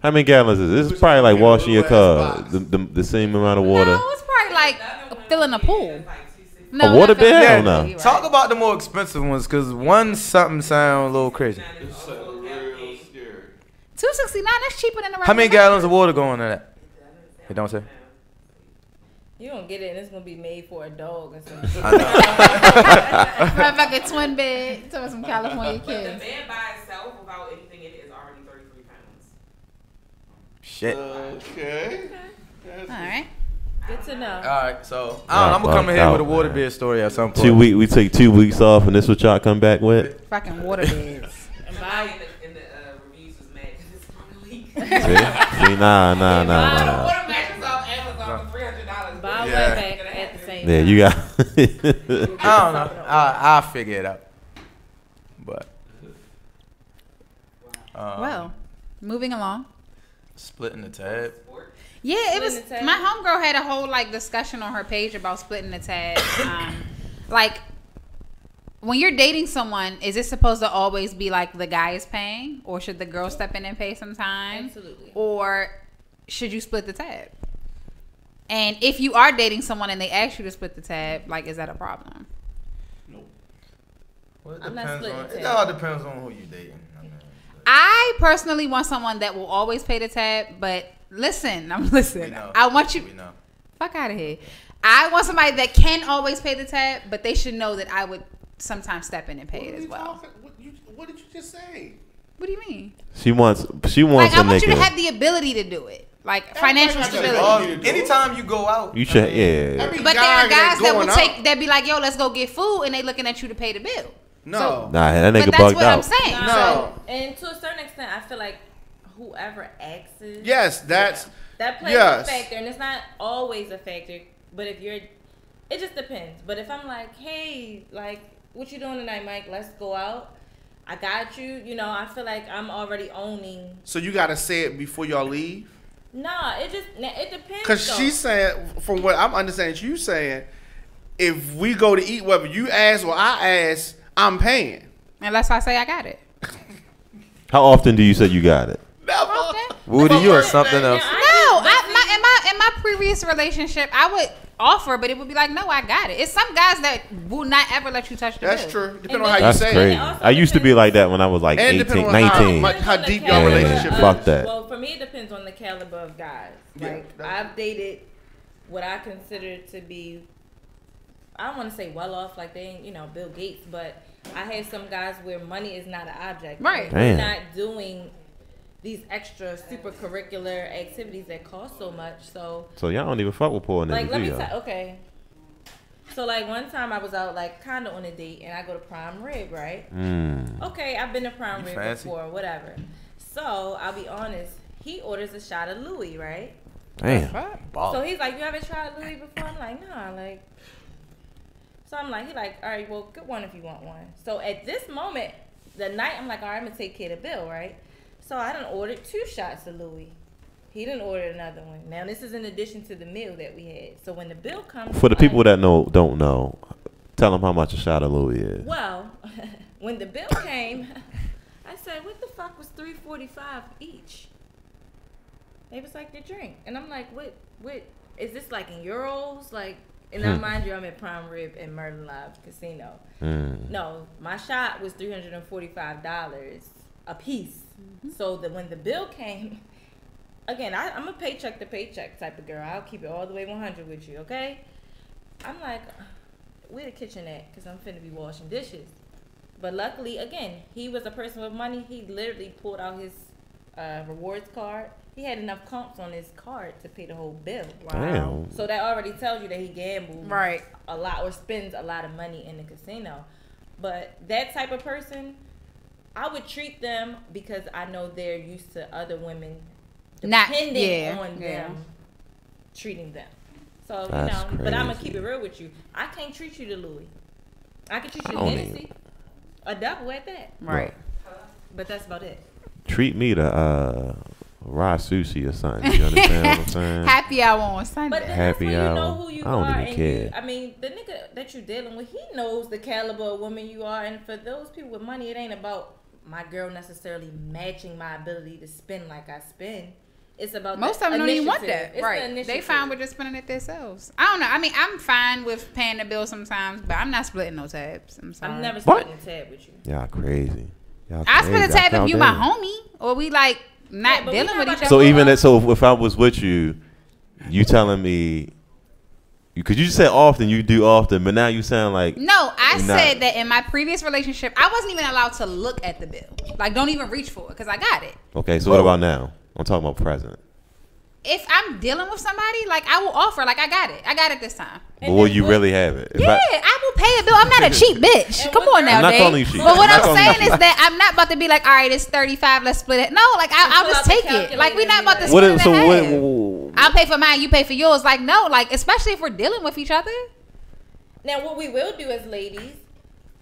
How many gallons is it? This is probably like washing your car. The same amount of water. No, it's probably like filling a pool. It's like $260. No, A water not filling bed? a Hell pool. no. You're Talk right. about the more expensive ones, cause one something sound a little crazy. It's real scary. $269. That's cheaper than the regular. How many gallons of water go into that? It don't say. You don't get it, and it's gonna be made for a dog or something. Motherfucking twin bed. Talking some California But the kids. bed by itself, without anything in it, is already 33 pounds. Shit. Okay. All right. Good to know. All right, so I'm gonna come in here with a water bed story at some point. We take 2 weeks off, and this what y'all come back with. Fucking water beds. And Somebody buy, in the reviews was mad because it's from a leak. See, nah. Water mattress off Amazon for $300. buy Yeah. one back at the same Yeah, time. you got. I don't know. I'll figure it out. But Well, moving along. splitting the tab. Yeah, it was. Splitting the tab? My homegirl had a whole like discussion on her page about splitting the tab. Like, when you're dating someone, is it supposed to always be like the guy is paying, or should the girl step in and pay sometimes? Absolutely. Or should you split the tab? And if you are dating someone and they ask you to split the tab, like, is that a problem? Well, it I'm not depends splitting on. the It tab. all depends on who you dating. I mean, I personally want someone that will always pay the tab, but listen, we know. I want you. We know. Fuck out of here. I want somebody that can always pay the tab, but they should know that I would sometimes step in and pay it as well. What did you just say? What do you mean? She wants Like, a I want nigga. you to have the ability to do it. Like, financial stability. Anytime you go out, You should, yeah. But there are guys that be like, yo, let's go get food, and they looking at you to pay the bill. No. So, Nah, that nigga but that's bugged what out. I'm saying. No. So, And to a certain extent, I feel like whoever asks. Yes, that's that plays a factor, and it's not always a factor. But if you're, it just depends. But if I'm like, hey, like, what you doing tonight, Mike? Let's go out. I got you. You know, I feel like I'm already owning. So you gotta say it before y'all leave. Nah, it depends. Cause she's saying, from what I'm understanding, you saying, if we go to eat, whether you ask or I ask, I'm paying. unless I say I got it. How often do you say you got it? Never. Woody, you or something else. No, in my previous relationship, I would offer, but it would be like, no, I got it. It's some guys that will not ever let you touch the bill. That's true. Depending on how That's you say crazy. it. I used to be like that when I was like And 18, depending on 19. how deep your relationship is. Fuck that. Well, for me, it depends on the caliber of guys. Like, I've dated what I consider to be, I don't want to say well off, like they ain't, you know, Bill Gates, but I had some guys where money is not an object. Right. We're not doing these extra super curricular activities that cost so much. So y'all don't even fuck with poor niggas, like, let me do say, y'all? okay. So like one time I was out like kind of on a date and I go to Prime Rib, right? Okay, I've been to Prime Rib fancy? before, whatever. So I'll be honest, he orders a shot of Louis, right? Damn. So he's like, you haven't tried Louis before? I'm like, nah, like. So I'm like, he like, all right, well, get one if you want one. So at this moment, the night, I'm like, all right, I'm gonna take care of the bill, right? So I done ordered 2 shots of Louis. He didn't order another one. Now this is in addition to the meal that we had. So when the bill comes, For the people that don't know, tell them how much a shot of Louis is. well, when the bill came, I said, what the fuck was $3.45 each? They was like, your drink. And I'm like, what, is this like in euros? Like, and now mind you, I'm at Prime Rib and Merlin Live Casino. No, my shot was $345 a piece. So that when the bill came, again, I'm a paycheck to paycheck type of girl. I'll keep it all the way 100 with you, okay? I'm like, where the kitchen at? Because I'm finna be washing dishes. But luckily, again, he was a person with money. He literally pulled out his rewards card. He had enough comps on his card to pay the whole bill. Damn. So that already tells you that he gambles Right. a lot or spends a lot of money in the casino. But that type of person, I would treat them because I know they're used to other women depending on them treating them. So, That's you know, but I'm going to crazy. keep it real with you. I can't treat you to Louis. I can treat you to don't Hennessy. A double at that. Right. But that's about it. Treat me to raw sushi or something. You understand what I'm saying? Happy hour on Sunday. But then Happy that's when you know hour. who you I don't are. even And care. I mean, the nigga that you're dealing with, he knows the caliber of woman you are. And for those people with money, it ain't about my girl necessarily matching my ability to spend like I spend. It's about most the of them don't even want initiative. that. It's Right. the They initiative. fine with just spending it themselves. I don't know. I mean, I'm fine with paying the bill sometimes, but I'm not splitting no tabs. I'm sorry. I'm never What? splitting a tab with you. Y'all crazy. I split a tab if you my homie or we like not Yeah, but we dealing not with about each to- other. So even that, so if I was with you, you telling me, because you said often, you do often, but now you sound like No, I you're not. said that in my previous relationship, I wasn't even allowed to look at the bill. Like, don't even reach for it because I got it. Okay, so what about now? I'm talking about present. If I'm dealing with somebody, like, I will offer, like, I got it. I got it this time. But will you really have it? If Yeah, I will pay a bill. I'm not a cheap bitch. Come on now, I'm not Dave. calling you cheap. But what I'm not I'm calling you saying cheap. is that I'm not about to be like, all right, it's 35, let's split it. No, like, I'll pull just out the take it. Like, we're not about to calculator split What? it So in half. what? I'll pay for mine, you pay for yours. Like, no, like, especially if we're dealing with each other. Now, what we will do as ladies,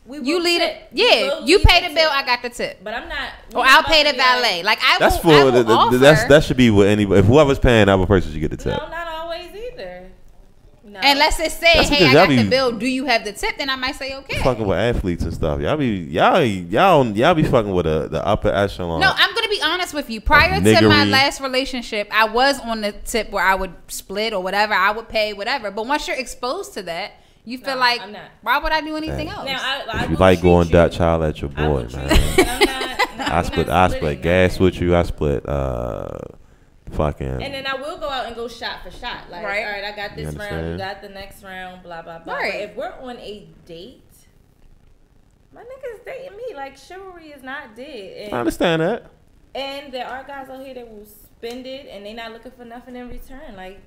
we will You lead tip. it. We Yeah, will you lead pay the the bill, tip. I got the tip. But I'm not. Or I'll pay the valet. Like, I That's will, I for will offer. that should be what anybody. If whoever's paying, the other person should get the tip. No, not always either. No. Unless it says, That's hey, because I y'all got the be- bill, do you have the tip? Then I might say, okay. Fucking with athletes and stuff. Y'all be fucking with the upper echelon. No, I'm gonna be honest with you. Prior to niggery. my last relationship, I was on the tip where I would split or whatever. I would pay whatever. But once you're exposed to that, you feel No, like, I'm not. why would I do anything else? Now, I you will like treat going you. Dutch holler at your I boy, will treat man. you, but I'm not- no, I we're split not gas splitting with nothing. you. I split fucking. And then I will go out and go shot for shot. Like, right. all right, I got this round, you got the next round, blah, blah, blah. Right. But if we're on a date, my nigga's dating me. Like, chivalry is not dead. And, I understand that. And there are guys out here that will spend it and they not looking for nothing in return. Like,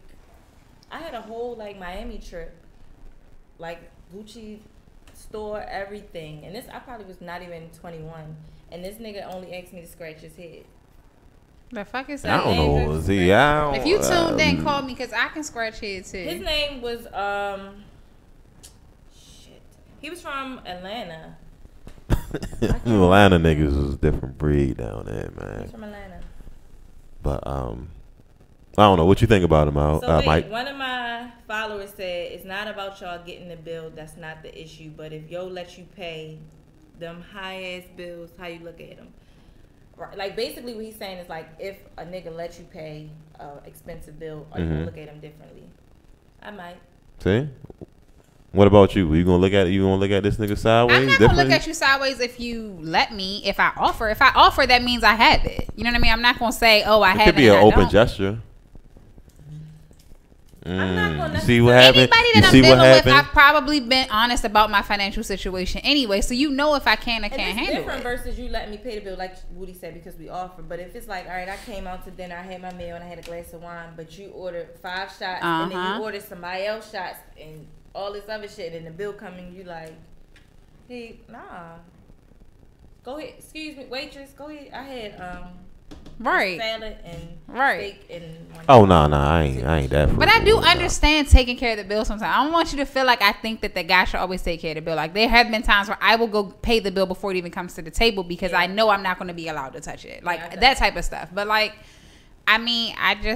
I had a whole, like, Miami trip. Like, Gucci store, everything. And this, I probably was not even 21. And this nigga only asked me to scratch his head. The fuck is that? I don't know. See, I don't, if you tuned in, call me because I can scratch heads too. His name was shit. He was from Atlanta. Atlanta niggas is a different breed down there, man. He's from Atlanta. But I don't know what you think about him, So wait, Mike. one of my followers said it's not about y'all getting the bill. That's not the issue. But if yo let you pay them high ass bills, how you look at them? Right. Like basically what he's saying is like if a nigga let you pay a expensive bill, are you gonna look at him differently? I might. See. What about you? You gonna look at this nigga sideways? I'm not gonna look at you sideways if you let me. If I offer, that means I have it. You know what I mean? I'm not gonna say, oh, I have it. It could be an open gesture. I'm not gonna see what happened. Anybody that I'm dealing with, I've probably been honest about my financial situation anyway, so you know if I can or can't handle it. It's different versus you letting me pay the bill, like Woody said, because we offer. But if it's like, all right, I came out to dinner, I had my meal, and I had a glass of wine, but you ordered 5 shots, and then you ordered somebody else shots, and all this other shit, and the bill coming, you like, hey, nah. Go ahead, excuse me, waitress, go ahead. I had salad and steak and no, I ain't that. But I do understand taking care of the bill sometimes. I don't want you to feel like I think that the guy should always take care of the bill. Like there have been times where I will go pay the bill before it even comes to the table because I know I'm not going to be allowed to touch it. Like that type of stuff. But like, I mean, the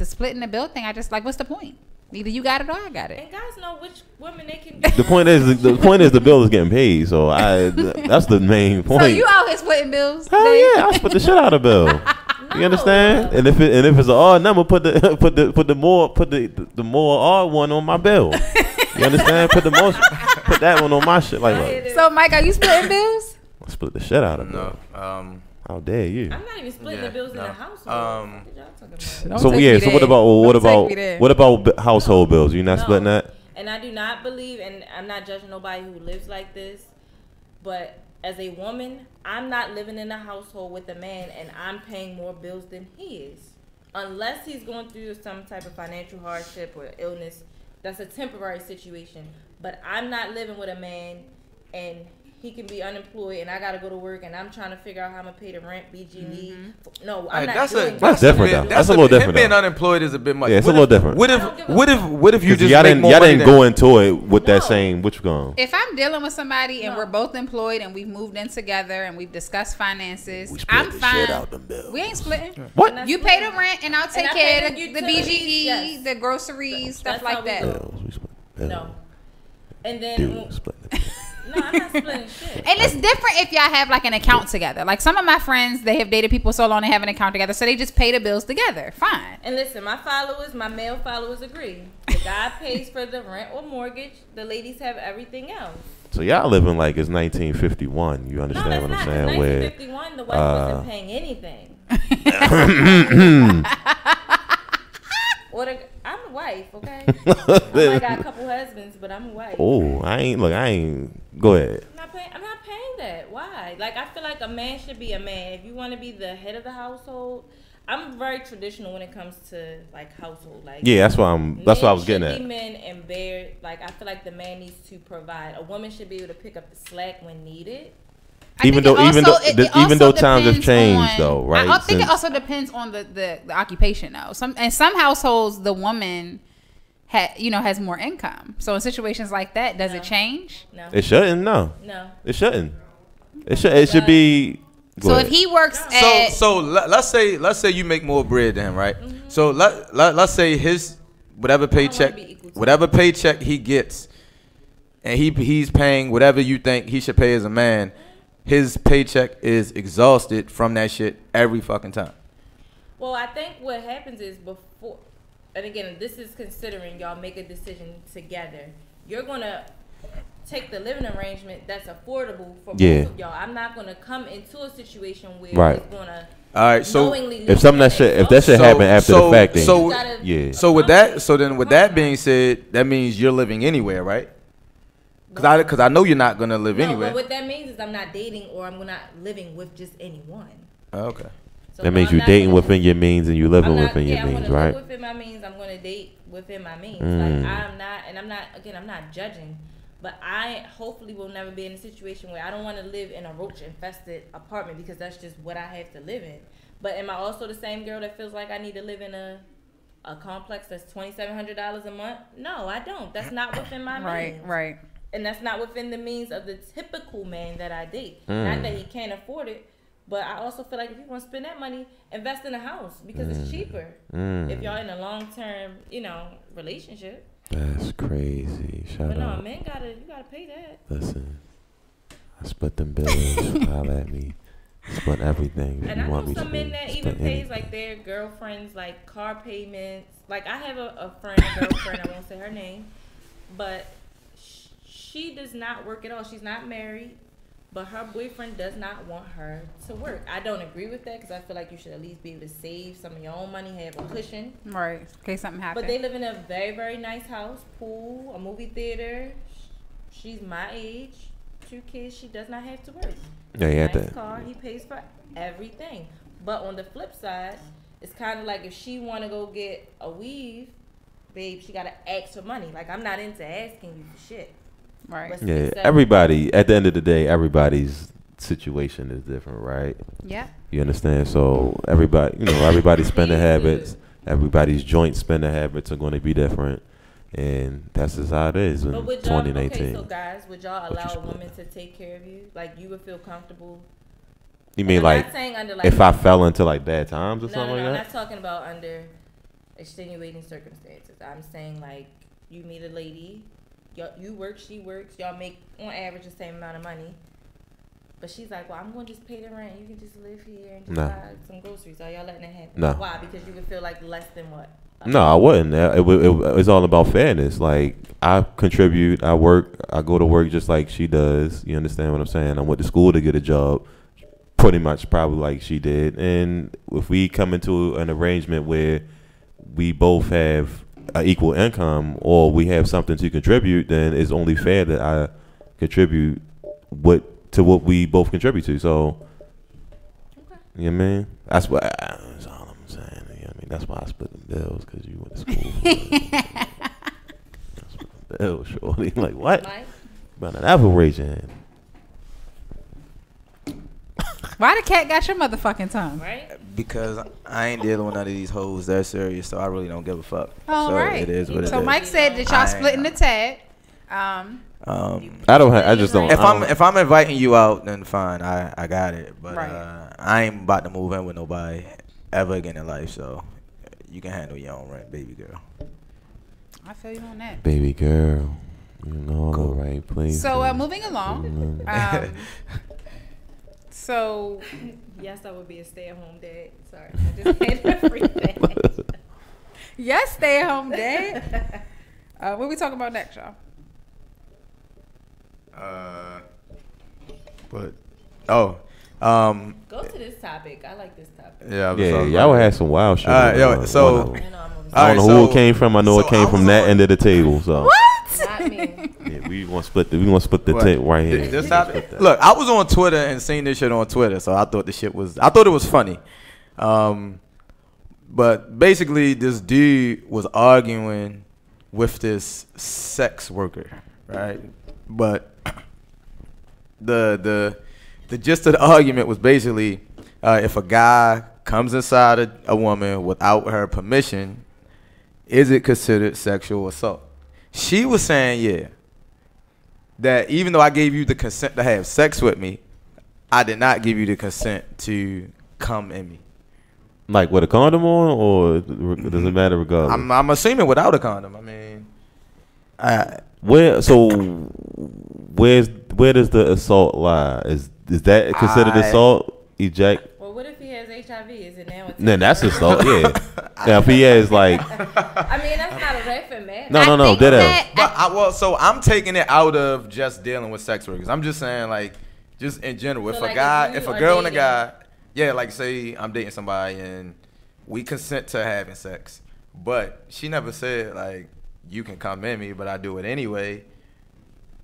splitting the bill thing, I just like, what's the point? Either you got it or I got it. And guys know which women they can. The point is the bill is getting paid, so that's the main point. So you out here splitting bills? Hell yeah, I split the shit out of bill. You understand? And if it's an odd number, put the more odd one on my bill. You understand? Put that one on my shit. Like what? So Mike, are you splitting bills? I split the shit out of bill. No. How dare you? I'm not even splitting the bills in the household. So what about household bills? You not splitting that? And I do not believe, and I'm not judging nobody who lives like this, but as a woman, I'm not living in a household with a man and I'm paying more bills than he is. Unless he's going through some type of financial hardship or illness, that's a temporary situation. But I'm not living with a man and he can be unemployed and I gotta go to work and I'm trying to figure out how I'm gonna pay the rent, BG&E. No, I'm not doing that. That's different though. That's a little different. Him being unemployed is a bit much. Yeah, it's a little different. What if you just y'all make more y'all money didn't go into it with that same what you going? If I'm dealing with somebody and we're both employed and we've moved in together and we've discussed finances, I'm fine. We ain't splitting. What? You pay the rent and I'll take care of the BGE, the groceries, stuff like that. No. And then no, I'm not splitting shit. And it's different if y'all have like an account together. Like some of my friends, they have dated people so long they have an account together, so they just pay the bills together. Fine. And listen, my male followers agree. The guy pays for the rent or mortgage. The ladies have everything else. So y'all living like it's 1951. You understand what I'm saying? In 1951, the wife wasn't paying anything. I'm a wife, okay? I might got a couple husbands, but I'm a wife. Oh, I ain't. Go ahead. I'm not paying that. Why? Like, I feel like a man should be a man. If you want to be the head of the household, I'm very traditional when it comes to like household. Like, yeah, that's what I was getting at. Men and bear. Like, I feel like the man needs to provide. A woman should be able to pick up the slack when needed. Even though times have changed, though, right? I think it also depends on the occupation, though. Some households, the woman has more income. So in situations like that, does it change? No, it shouldn't. No, it shouldn't. It should be. So if he works so let's say you make more bread than him, right? Mm-hmm. So let's say his whatever paycheck he gets, and he's paying whatever you think he should pay as a man. His paycheck is exhausted from that shit every fucking time. Well, I think what happens is before, and again, this is considering y'all make a decision together. You're gonna take the living arrangement that's affordable for both of y'all. I'm not gonna come into a situation where it's gonna All right, so if that shit happened after the fact, then yeah. So with that being said, that means you're living anywhere, right? Because I know you're not gonna live anywhere. But what that means is I'm not dating or I'm not living with just anyone. Okay. So that means you're dating within your means and you're living within your means, right? Live within my means. I'm gonna date within my means. Like I'm not judging. But I hopefully will never be in a situation where I don't want to live in a roach-infested apartment because that's just what I have to live in. But am I also the same girl that feels like I need to live in a complex that's $2,700 a month? No, I don't. That's not within my means. Right. And that's not within the means of the typical man that I date. Not that he can't afford it, but I also feel like if you want to spend that money, invest in a house because it's cheaper. If y'all in a long-term, relationship. That's crazy. Shout out. Men you gotta pay that. Listen, I split them bills. Holler at me. Split everything. And I know some men that even pays like their girlfriends like car payments. Like I have a girlfriend. I won't say her name, but she does not work at all. She's not married, but her boyfriend does not want her to work. I don't agree with that because I feel like you should at least be able to save some of your own money, have a cushion. Right, in case something happens. But they live in a very, very nice house, pool, a movie theater. She's my age, 2 kids. She does not have to work. Yeah, nice car. He pays for everything. But on the flip side, it's kind of like if she want to go get a weave, babe, she got to ask for money. Like, I'm not into asking you for shit. Right. Yeah, everybody, at the end of the day, everybody's situation is different, right? Yeah. You understand? So everybody's spending habits, everybody's joint spending habits are going to be different. And that's just how it is in 2019. Okay, so guys, would y'all allow a woman to take care of you? Like, you would feel comfortable? You mean if I fell into like bad times or something like that? I'm not talking about under extenuating circumstances. I'm saying like you meet a lady, you work, she works, y'all make on average the same amount of money. But she's like, well, I'm going to just pay the rent. You can just live here and just buy some groceries. Are y'all letting that happen? No. Why? Because you would feel like less than what? No, I wouldn't. It's all about fairness. Like, I contribute, I work, I go to work just like she does. You understand what I'm saying? I went to school to get a job, pretty much probably like she did. And if we come into an arrangement where we both have an equal income or we have something to contribute, then it's only fair that I contribute to what we both contribute to. So, you know what I mean? That's all I'm saying. You know what I mean? That's why I split the bills, because you went to school. I split the bills, shorty. Like, what? About an apple raising. Why the cat got your motherfucking tongue? Right? Because I ain't dealing with none of these hoes that serious, so I really don't give a fuck. All so right. It is what it is. So Mike said that y'all splitting the tab. I just don't. If I'm inviting you out, then fine, I got it. But I ain't about to move in with nobody ever again in life. So you can handle your own rent, baby girl. I feel you on that. Baby girl, you know all the right place. So moving along. So yes, I would be a stay-at-home dad. Sorry, I just had to freak that. Yes, stay-at-home dad. What we talking about next, y'all? Go to this topic. I like this topic. Yeah, y'all had some wild shit. I don't know who it came from. I know it came from that end of the table. So what? Not me. Yeah, we want to split the tent right here. This topic. Look, I was on Twitter and seen this shit on Twitter, so I thought it was funny. But basically, this dude was arguing with this sex worker, right? But the gist of the argument was basically if a guy comes inside a woman without her permission, is it considered sexual assault? She was saying, that even though I gave you the consent to have sex with me, I did not give you the consent to come in me. Like with a condom on, or does it matter regardless? I'm assuming without a condom. I mean, where does the assault lie? Is that considered assault? Eject. Well, what if he has HIV? Is it now? Then that's assault. Yeah. Now if he has like. I mean, that's not a reference, man. No. Did it? But so I'm taking it out of just dealing with sex workers. I'm just saying, like, just in general, if a girl and a guy yeah, like say I'm dating somebody and we consent to having sex, but she never said like you can come in me, but I do it anyway.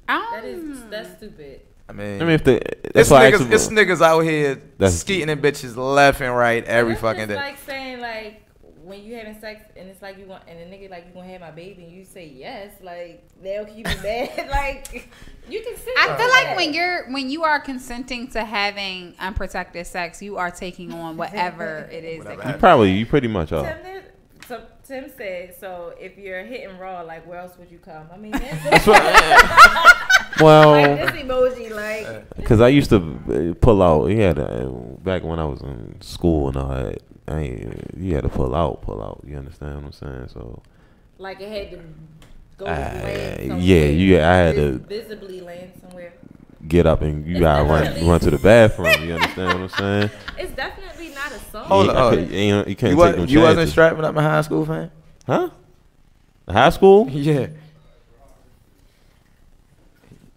That's stupid. I mean, if they, it's niggas out here skeeting and bitches left and right every fucking day. It's like saying like when you having sex and it's like you want and the nigga like you gonna have my baby and you say yes, like they'll keep you mad. Like you can sit. I feel like when you are consenting to having unprotected sex, you are taking on whatever it is. You pretty much are. Tim said, so if you're hitting raw, like where else would you come? I mean, that's well, like this emoji, like because I used to pull out. Back when I was in school and all that. You had to pull out. You understand what I'm saying? So, like it had to go land somewhere. I had to visibly land somewhere. Get up and you gotta run to the bathroom. You understand what I'm saying? It's definitely not a song. Hold on. You can't take them chances. You wasn't strapping up in high school, fam? Huh? High school? Yeah.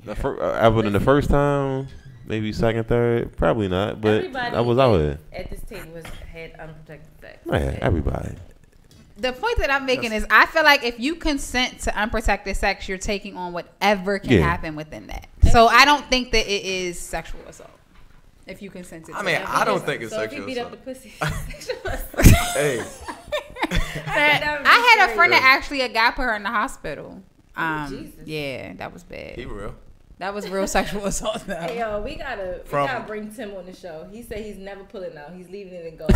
Other than the first time, maybe second, third, probably not. But everybody I was out there. At this table had unprotected sex. Man, everybody. The point that I'm making is I feel like if you consent to unprotected sex, you're taking on whatever can happen within that. So I don't think that it is sexual assault. If you consent to it. I mean, I don't think it's so sexual if you beat assault. up the pussy, sexual assault. Hey. I had a friend that actually a guy put her in the hospital. Jesus. Yeah, that was bad. He real. That was real sexual assault though. Hey yo, we gotta bring Tim on the show. He said he's never pulling out. He's leaving it and going.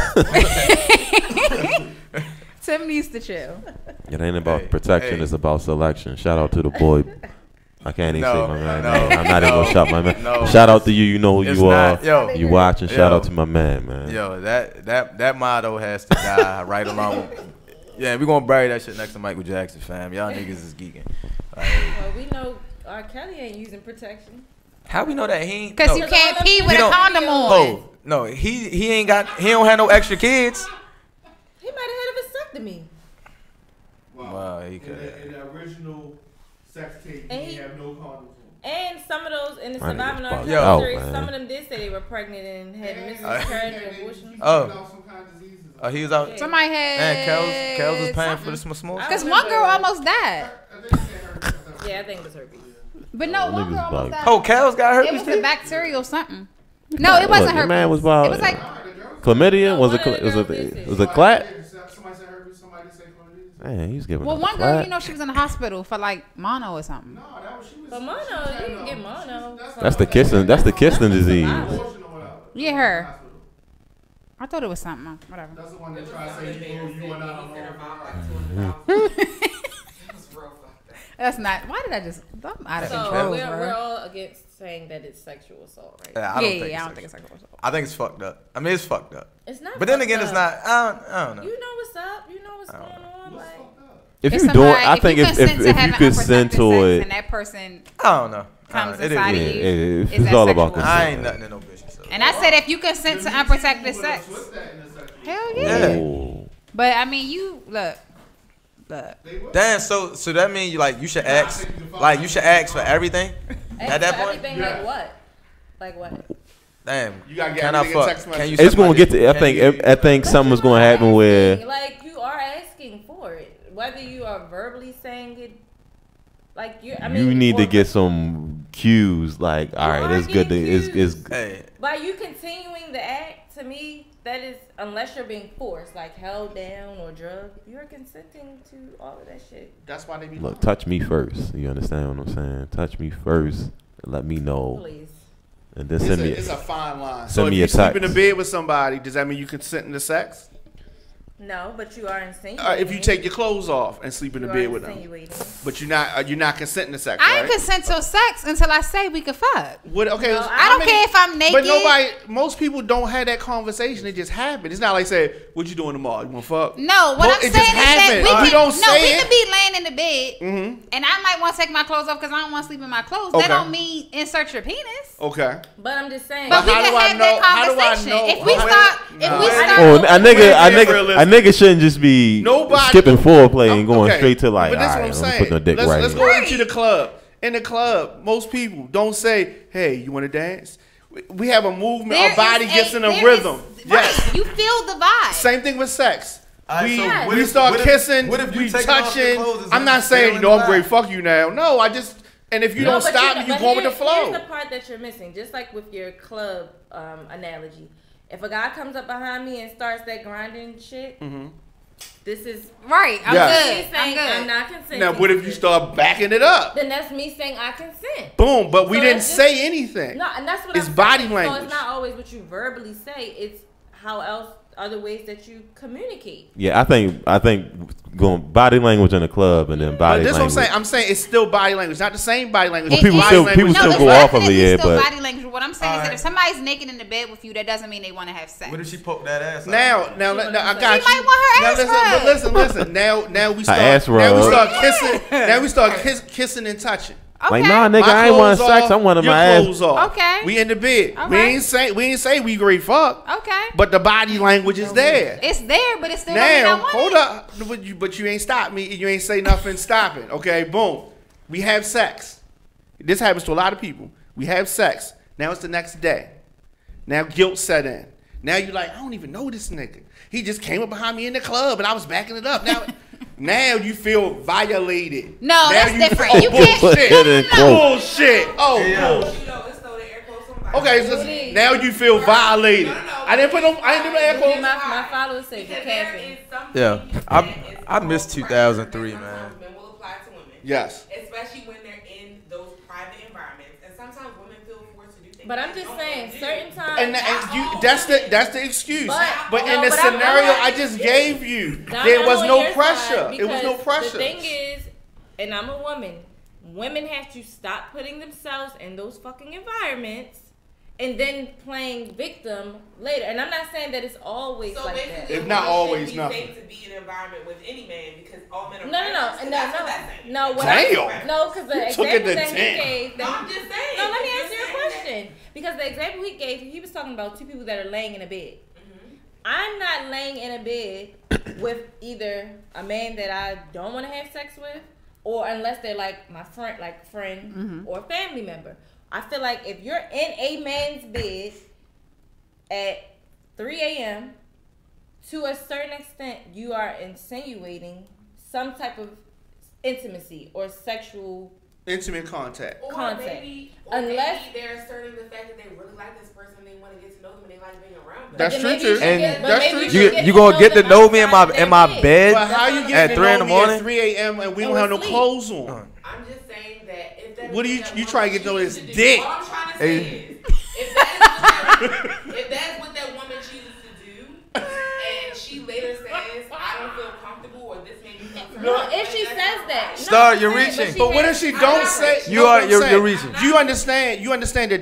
Tim needs to chill. It ain't about protection. It's about selection. Shout out to the boy. I can't even say my man. I'm not even gonna shout my man. Shout out to you. You know who you are. Yo, you watching. Shout out to my man. Yo, that motto has to die right along. Yeah, we gonna bury that shit next to Michael Jackson, fam. Y'all niggas is geeking. Well, we know R. Kelly ain't using protection. How we know that he ain't? Because you can't pee with a condom on. Oh no, he ain't got. He don't have no extra kids. He might have had a vasectomy. Wow, he could. In the original sex tape, he have no condoms. And some of those in the surviving R. Kelly series, some of them did say they were pregnant and had miscarriage or abortion. Oh, he was out. Somebody had. And Kels was paying for the small. Because one girl almost died. Yeah, I think it was herpes. But no, one girl almost died. Oh, Kels got herpes. It was a bacterial something. No, it wasn't herpes. Man was it was like chlamydia. Was it clat? Somebody said herpes. Somebody said chlamydia. Man, he's giving. Well, one girl, you know, she was in the hospital for like mono or something. No, that was she was. But mono, you can get mono. That's the kissing. That's the kissing disease. Yeah, her. I thought it was something. Whatever. That's the one that tried to say you went out That's not. Why did I just? I'm out of control. So we're all against saying that it's sexual assault, right? I don't think it's sexual assault. I think it's fucked up. I mean, it's fucked up. It's not. But then again, it's not. I don't know. You know what's up. You know what's going on. Like, if you doing, I think if you consent to it, and that person, I don't know. Comes inside of you. It's all about consent. I ain't nothing in no bitch. And I said if you consent to unprotected sex, hell yeah. Oh. But I mean, you look. Damn. So that means you should ask. Like you should ask for everything. At that point. Everything like what? Like what? Damn. You gotta get Can I fuck? text message. It's gonna get to. I think something's gonna happen where. Like you are asking for it, whether you are verbally saying it. Like you, I mean, you need to get some cues. Like, all right, it's good. By you continuing the act, to me, that is unless you're being forced, like held down or drugged, you're consenting to all of that shit. That's why they be. Look, touch me first. You understand what I'm saying? Touch me first. And let me know. Please. And then send me. It's a fine line. Send me if you a text. sleep in the bed with somebody, does that mean you consent to sex? No, but you are insinuating. If you take your clothes off and sleep in the bed with them, but you're not consenting to sex. I ain't consent to sex until I say we can fuck. What? Okay, no, I don't care if I'm naked. But most people don't have that conversation. It just happens. It's not like say, "What you doing tomorrow? You want to fuck?" No, what I'm saying is that we can be laying in the bed, and I might want to take my clothes off because I don't want to sleep in my clothes. Okay. That don't mean insert your penis. Okay. But I'm just saying. But we can have that conversation. If we start, a nigga shouldn't just be skipping foreplay and going straight to like, but all that's right, what I'm putting a dick let's right go here. into the club. In the club, most people don't say, "Hey, you want to dance?" We have a movement. There Our body gets in a rhythm. Right. You feel the vibe. Same thing with sex. Right, We start kissing, we touching. I'm not saying, no, I'm great, fuck you now. No, I just, and if you don't stop me, you going with the flow. Here's the part that you're missing. Just like with your club analogy. If a guy comes up behind me and starts that grinding shit, this is... Right, I'm good. I'm not consenting. Now, what if you start backing it up? Then that's me saying I consent. Boom, but we didn't say anything. No, and that's what it's I'm body saying. language. So it's not always what you verbally say. It's how else, other ways that you communicate. Yeah, I think going body language in the club and then body language. This is what I'm saying it's still body language, not the same body language. Well, people still go off of it, yeah. But body language. What I'm saying is that if somebody's naked in the bed with you, that doesn't mean they want to have sex. What if she poke that ass? Now, I got you. She might want her ass rubbed. Listen. Now we start kissing. Now we start kissing and touching. Okay. Like, nah, nigga, I ain't want sex. I wanted my ass. Okay. We in the bed. Okay. We ain't say we great fuck. Okay. But the body language is there. It's there, but it's still now. Hold up, but you ain't stop me. You ain't say nothing stopping. Okay, boom. We have sex. This happens to a lot of people. We have sex. Now it's the next day. Now guilt set in. Now you like, I don't even know this nigga. He just came up behind me in the club and I was backing it up. Now you feel violated. No, now that's different. You can't. Bullshit. Bullshit. Oh, bullshit. No. Okay, so now you feel violated. I didn't put no air quotes. My followers say you're capping. Yeah, I missed 2003, man. Men will apply to women. Yes. Especially when they're in those private environments, and sometimes women feel forced to do things. But I'm just saying, certain times. And that's the excuse. But in the scenario I just gave you, there was no pressure. It was no pressure. The thing is, and I'm a woman. Women have to stop putting themselves in those fucking environments and then playing victim later. And I'm not saying that it's always so like that. It's not always nothing. Safe to be in an environment with any man because all men are No. Because the example that he gave. No, I'm just saying. No, let me answer your question. Because the example he gave, he was talking about two people that are laying in a bed. I'm not laying in a bed with either a man that I don't want to have sex with, or unless they're like my friend, or family member. I feel like if you're in a man's bed at 3 a.m., to a certain extent, you are insinuating some type of intimacy or sexual intimate contact. Maybe they're asserting the fact that they really like this person, they want to get to know them, and they like being around them. That's true too. You gonna get to know me in my bed but how you at 3 in the morning? At 3 a.m. and we don't have no clothes on. I'm just saying that if that. What are you trying to get to know this dick? All I'm trying to say is, if that's what that woman chooses to do, and she later says, I don't feel comfortable, or this made me feel No, if she says that. Star, you're reaching. But what if she don't say? You're reaching. You understand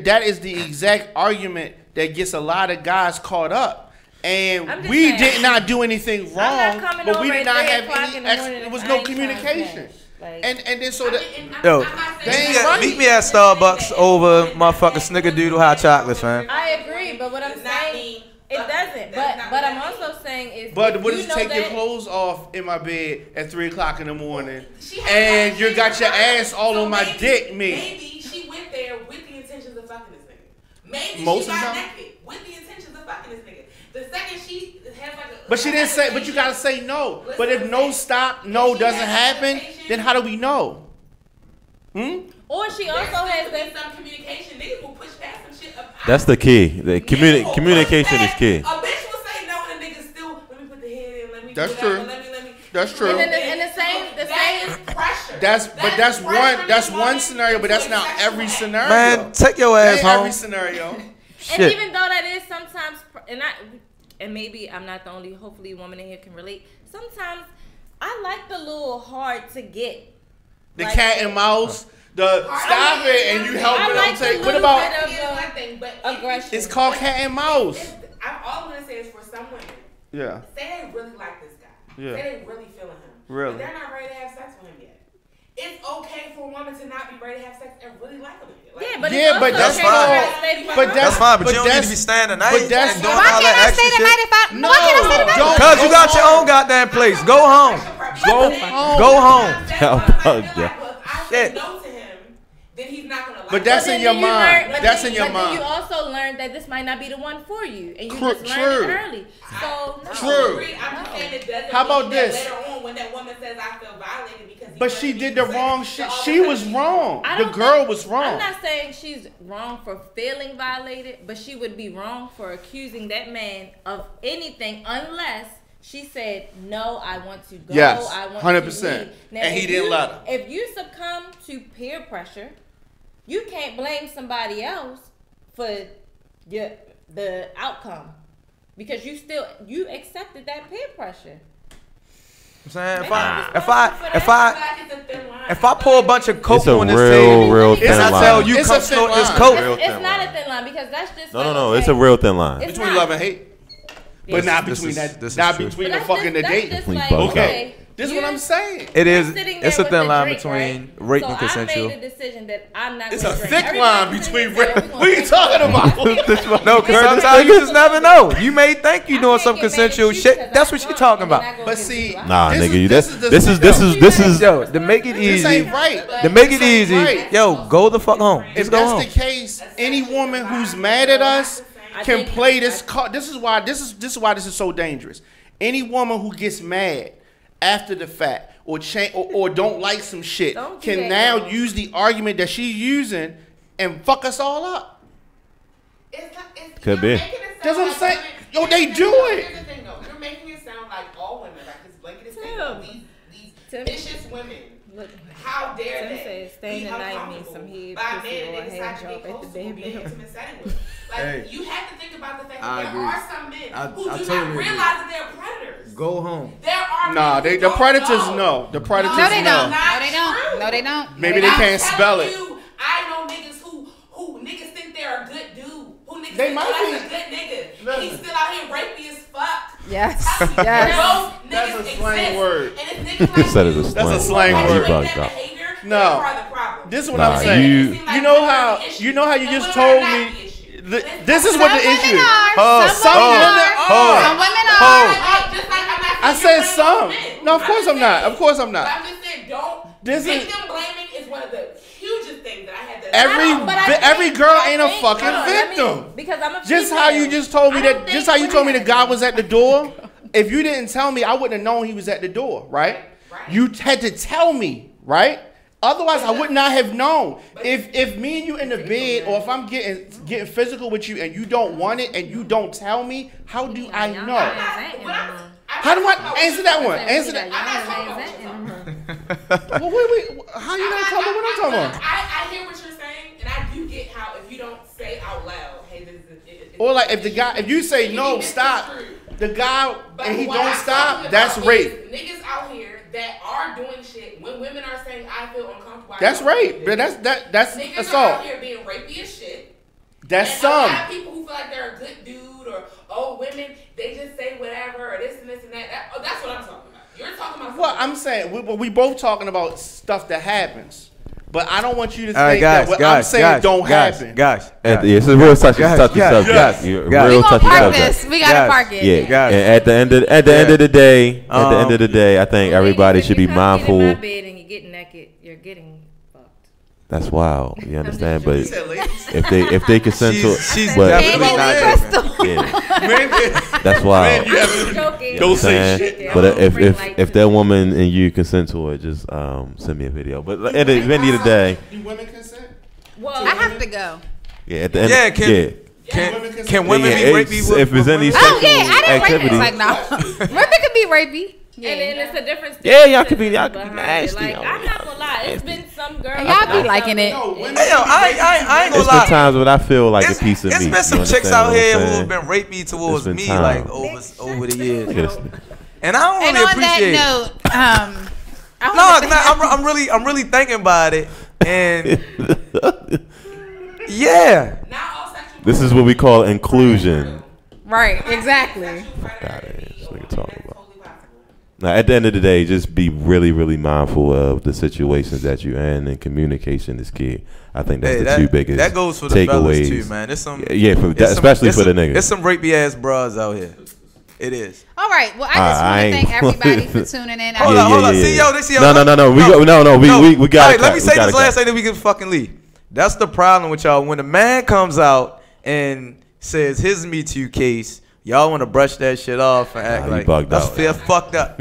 that is the exact argument that gets a lot of guys caught up. And we did not do anything wrong, but we did not have any. There was no communication. And then so that meet me at Starbucks over motherfucking snickerdoodle hot chocolates, man. I agree, but what I'm saying, it doesn't. But I'm also saying is, but what if you take your clothes off in my bed at 3 o'clock in the morning, and you got your ass all on my dick, me? Maybe she went there with the intentions of fucking this nigga. Maybe most she of the got time naked with the intentions of fucking this nigga. The second she has like a. But she didn't say. But you gotta say no. Listen, but if no doesn't happen, then how do we know? Or she also has some communication. Niggas will push past some shit. That's the key. The communication is key. A bitch will say no, and a nigga still. Let me put the head in. Let me. That's do true. That, let me. That's true. And the same pressure. That's one scenario, but that's not every scenario. Man, take your ass home. Every scenario. And even though that is sometimes, and maybe I'm not the only, hopefully woman in here can relate. Sometimes I like the little hard to get. The cat and mouse. Stop it and you help me. Like take. What about aggression? It's called cat and mouse. All I'm gonna say is for some women. Yeah. Say they really like this guy. Yeah. Say they really feeling him. Really. But they're not ready to have sex with him yet. It's okay for a woman to not be ready to have sex and really like him. But that's fine. That's fine, but you don't need to be staying the night. Why can't I stay the night if I? No, why can't I stay the night? Because you got your own goddamn place. Go home. Go home. I said no to him, then he's not gonna like. But that's in your mind. That's in your But mind. you also learned that this might not be the one for you, and you just learned True. it early. So no. True. I'm just saying it doesn't How about mean that this? later on when that woman says I feel violated because he But wanted she me did to the say wrong that shit. all of a She sudden was she's- wrong. I The don't girl think- was wrong. I'm not saying she's wrong for feeling violated, but she would be wrong for accusing that man of anything unless she said, no, I want to go. Yes, I want 100%. to leave. Now, And he if didn't you- let her. If you succumb to peer pressure, you can't blame somebody else for the outcome because you accepted that peer pressure. I'm saying Maybe if I pour a bunch of coke It's a on this real table, thin and I line. tell you It's come a thin snort this line. coke, It's not a thin line because that's just No. It's a real thin line. It's Between not. love and hate. But not This between is- that. this is Not true. between But the fucking the that's date. just We like, bugged okay, This is what I'm saying. It you're is. sitting It's there a thin with line drink, between right? rape So and consensual. I made a decision that I'm not It's gonna a drink. thick Everybody line sitting between there saying, rape. What are you talking about? No, because sometimes you just never know. You may think you doing some consensual shit. That's what you're talking about. But see, Nah, This nigga, is- this is Yo, to make it This easy, ain't right. to make it This ain't easy, right. yo, go the fuck home. If Just go that's home. the case, any woman who's mad at us can play this card. This is why this is so dangerous. Any woman who gets mad after the fact or don't like some shit Don't do can that, now y'all. use the argument that she's using and fuck us all up. Could be. That's what I'm saying. Yo, they do it. Here's the thing, though. You're making it sound like all women, like this blanket is saying, Tim. these Tim. vicious women. Look, How dare Tim they? said staying be the night uncomfortable means some head, by a pussy, man or a they hand decide to job get at the close to or be in bedroom. intimate setting with. Like, Hey. you have to think about the fact I that there agree. are some men I who do totally not agree. realize that they're predators. Go home. There are Nah, men who the don't predators know. know. The predators No, they know. don't. No, they don't. No, they don't. Maybe No, they don't. can't spell it. You, I know niggas who niggas think they're a good dude. Who niggas They think might that's be. a good nigga. Listen. He's still out here rapey as fuck. Yes. Those Yes. niggas That's a slang exist. word. And it's niggas like Said it you was That's a who slang perpetuate word. that Bugged out. behavior, No. you are the problem. This is what Nah, I'm saying. you- You know how you just told me. This is what the Some issue. women are. Oh, Some women are. oh, Some women oh. are. Just like I'm not I saying said you're some. blaming men. No, of course I'm not. Of course I'm But not. I'm just saying, don't. This is- Victim blaming is one of the hugest things that I had to. Every girl ain't a fucking victim. Because I'm a Just how you female. just told me I don't that. Just think how you told me the women- guy was at the door. If you didn't tell me, I wouldn't have known he was at the door. Right? Right. You had to tell me. Right? Otherwise, I would not have known. If me and you in the bed, or if I'm getting physical with you and you don't want it and you don't tell me, how do I know? How do I answer that one? Answer that. Well, wait. How you not telling me what I'm talking about? I hear what you're saying, and I do get how if you don't say out loud, hey, this is. Or like if you say no, stop, the guy and he don't stop, that's rape. Niggas out here that are doing shit when women are saying I feel uncomfortable. That's rape. But that's Niggas assault. are out here being rapey as shit. That's And some. a lot of people who feel like they're a good dude or women, they just say whatever or this and that. That's what I'm talking about. You're talking about. Well, I'm saying we both talking about stuff that happens, but I don't want you to All right, think guys, that what guys, I'm saying guys, don't guys, happen. Guys, Yeah, guys. it's a real touchy Guys, subject. guys, guys. You're a Guys. real We gonna touchy park subject. this. We gotta Guys. park it. Yeah. Guys. And at the end of the day, I think everybody should be mindful. In my bed and you get naked, you're getting fucked. That's wild. You understand? just But You said ladies. if they consent to She's it, but definitely Baby not Crystal. joking. yeah, that's wild. You haven't- Joking. Don't say Saying, shit. but if that woman and you consent to it, just send me a video. But at the end of the day, Do women consent? Well, I have to go. yeah, at the end, Yeah, can- yeah. Can women Yeah, be it's- rapey? with- if there's with any women? Oh yeah, I didn't rape activity. it. Like no, women can be rapey. Yeah. And then it's a different. Yeah, y'all could be behind nasty. it. Like, I'm not gonna lie. It's been some girls. And y'all be liking it. No, women Hey, yo, I ain't It's gonna been lie. times when I feel like a piece of It's meat. been some you chicks understand out what I'm here who saying? have been rapey towards been me time. like over the years. Look at this. And I don't And really on appreciate it. that note, I'm really thinking about it, and yeah, Not all sexual. This is what we call inclusion. right, exactly. Got it. That's what you're talking about. Now, at the end of the day, just be really, really mindful of the situations that you're in, and communication is key. I think that's hey, the two biggest that goes for the fellas takeaways. too, man. There's some Yeah, for, it's some- especially it's for the some- niggas. There's some rapey ass bras out here. It is. All right. Well, I just I want to ain't- thank everybody for tuning in. Hold Yeah, on, yeah, hold on. yeah, See, yeah. yo, this yo. No, we got All right, it. let me say We gotta this last cut. thing, then we can fucking leave. That's the problem with y'all. When a man comes out and says his Me Too case, y'all want to brush that shit off and act like that's fucked up.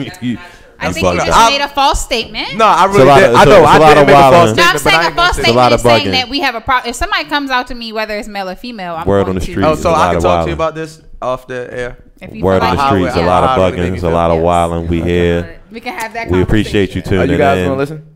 I think you just made a false statement. No, I really did. I know. I didn't make a false statement. No, I'm saying a false statement is saying that we have a problem. If somebody comes out to me, whether it's male or female, I'm word on the street. Oh, so I can talk to you about this off the air. Word on the streets, a lot of bugging, a lot of wilding. We here. We can have that. We appreciate you tuning in. Are you guys gonna listen?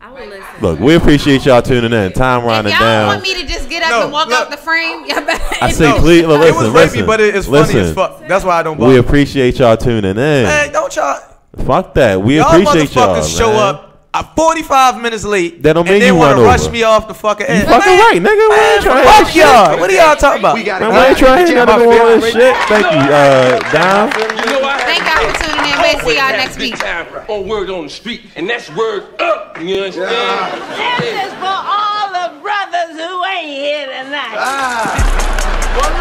I will listen. Look, we appreciate y'all tuning in. Time running down. Y'all want me to just get up and walk out the frame? I say please. Look, listen, it was rapey, but it's funny as fuck. That's why I don't. We appreciate y'all tuning in. Man, don't y'all. Fuck that. We appreciate y'all. Y'all motherfuckers show up 45 minutes late. That don't mean you want to rush me off the fucking edge. You fucking right, nigga. We ain't trying to fuck y'all. What are y'all talking about? We ain't trying to hear none of all this shit. Thank you, Down. Thank y'all for tuning in. We'll see y'all next week. On word on the street, and that's word up. You understand? This is for all the brothers who ain't here tonight.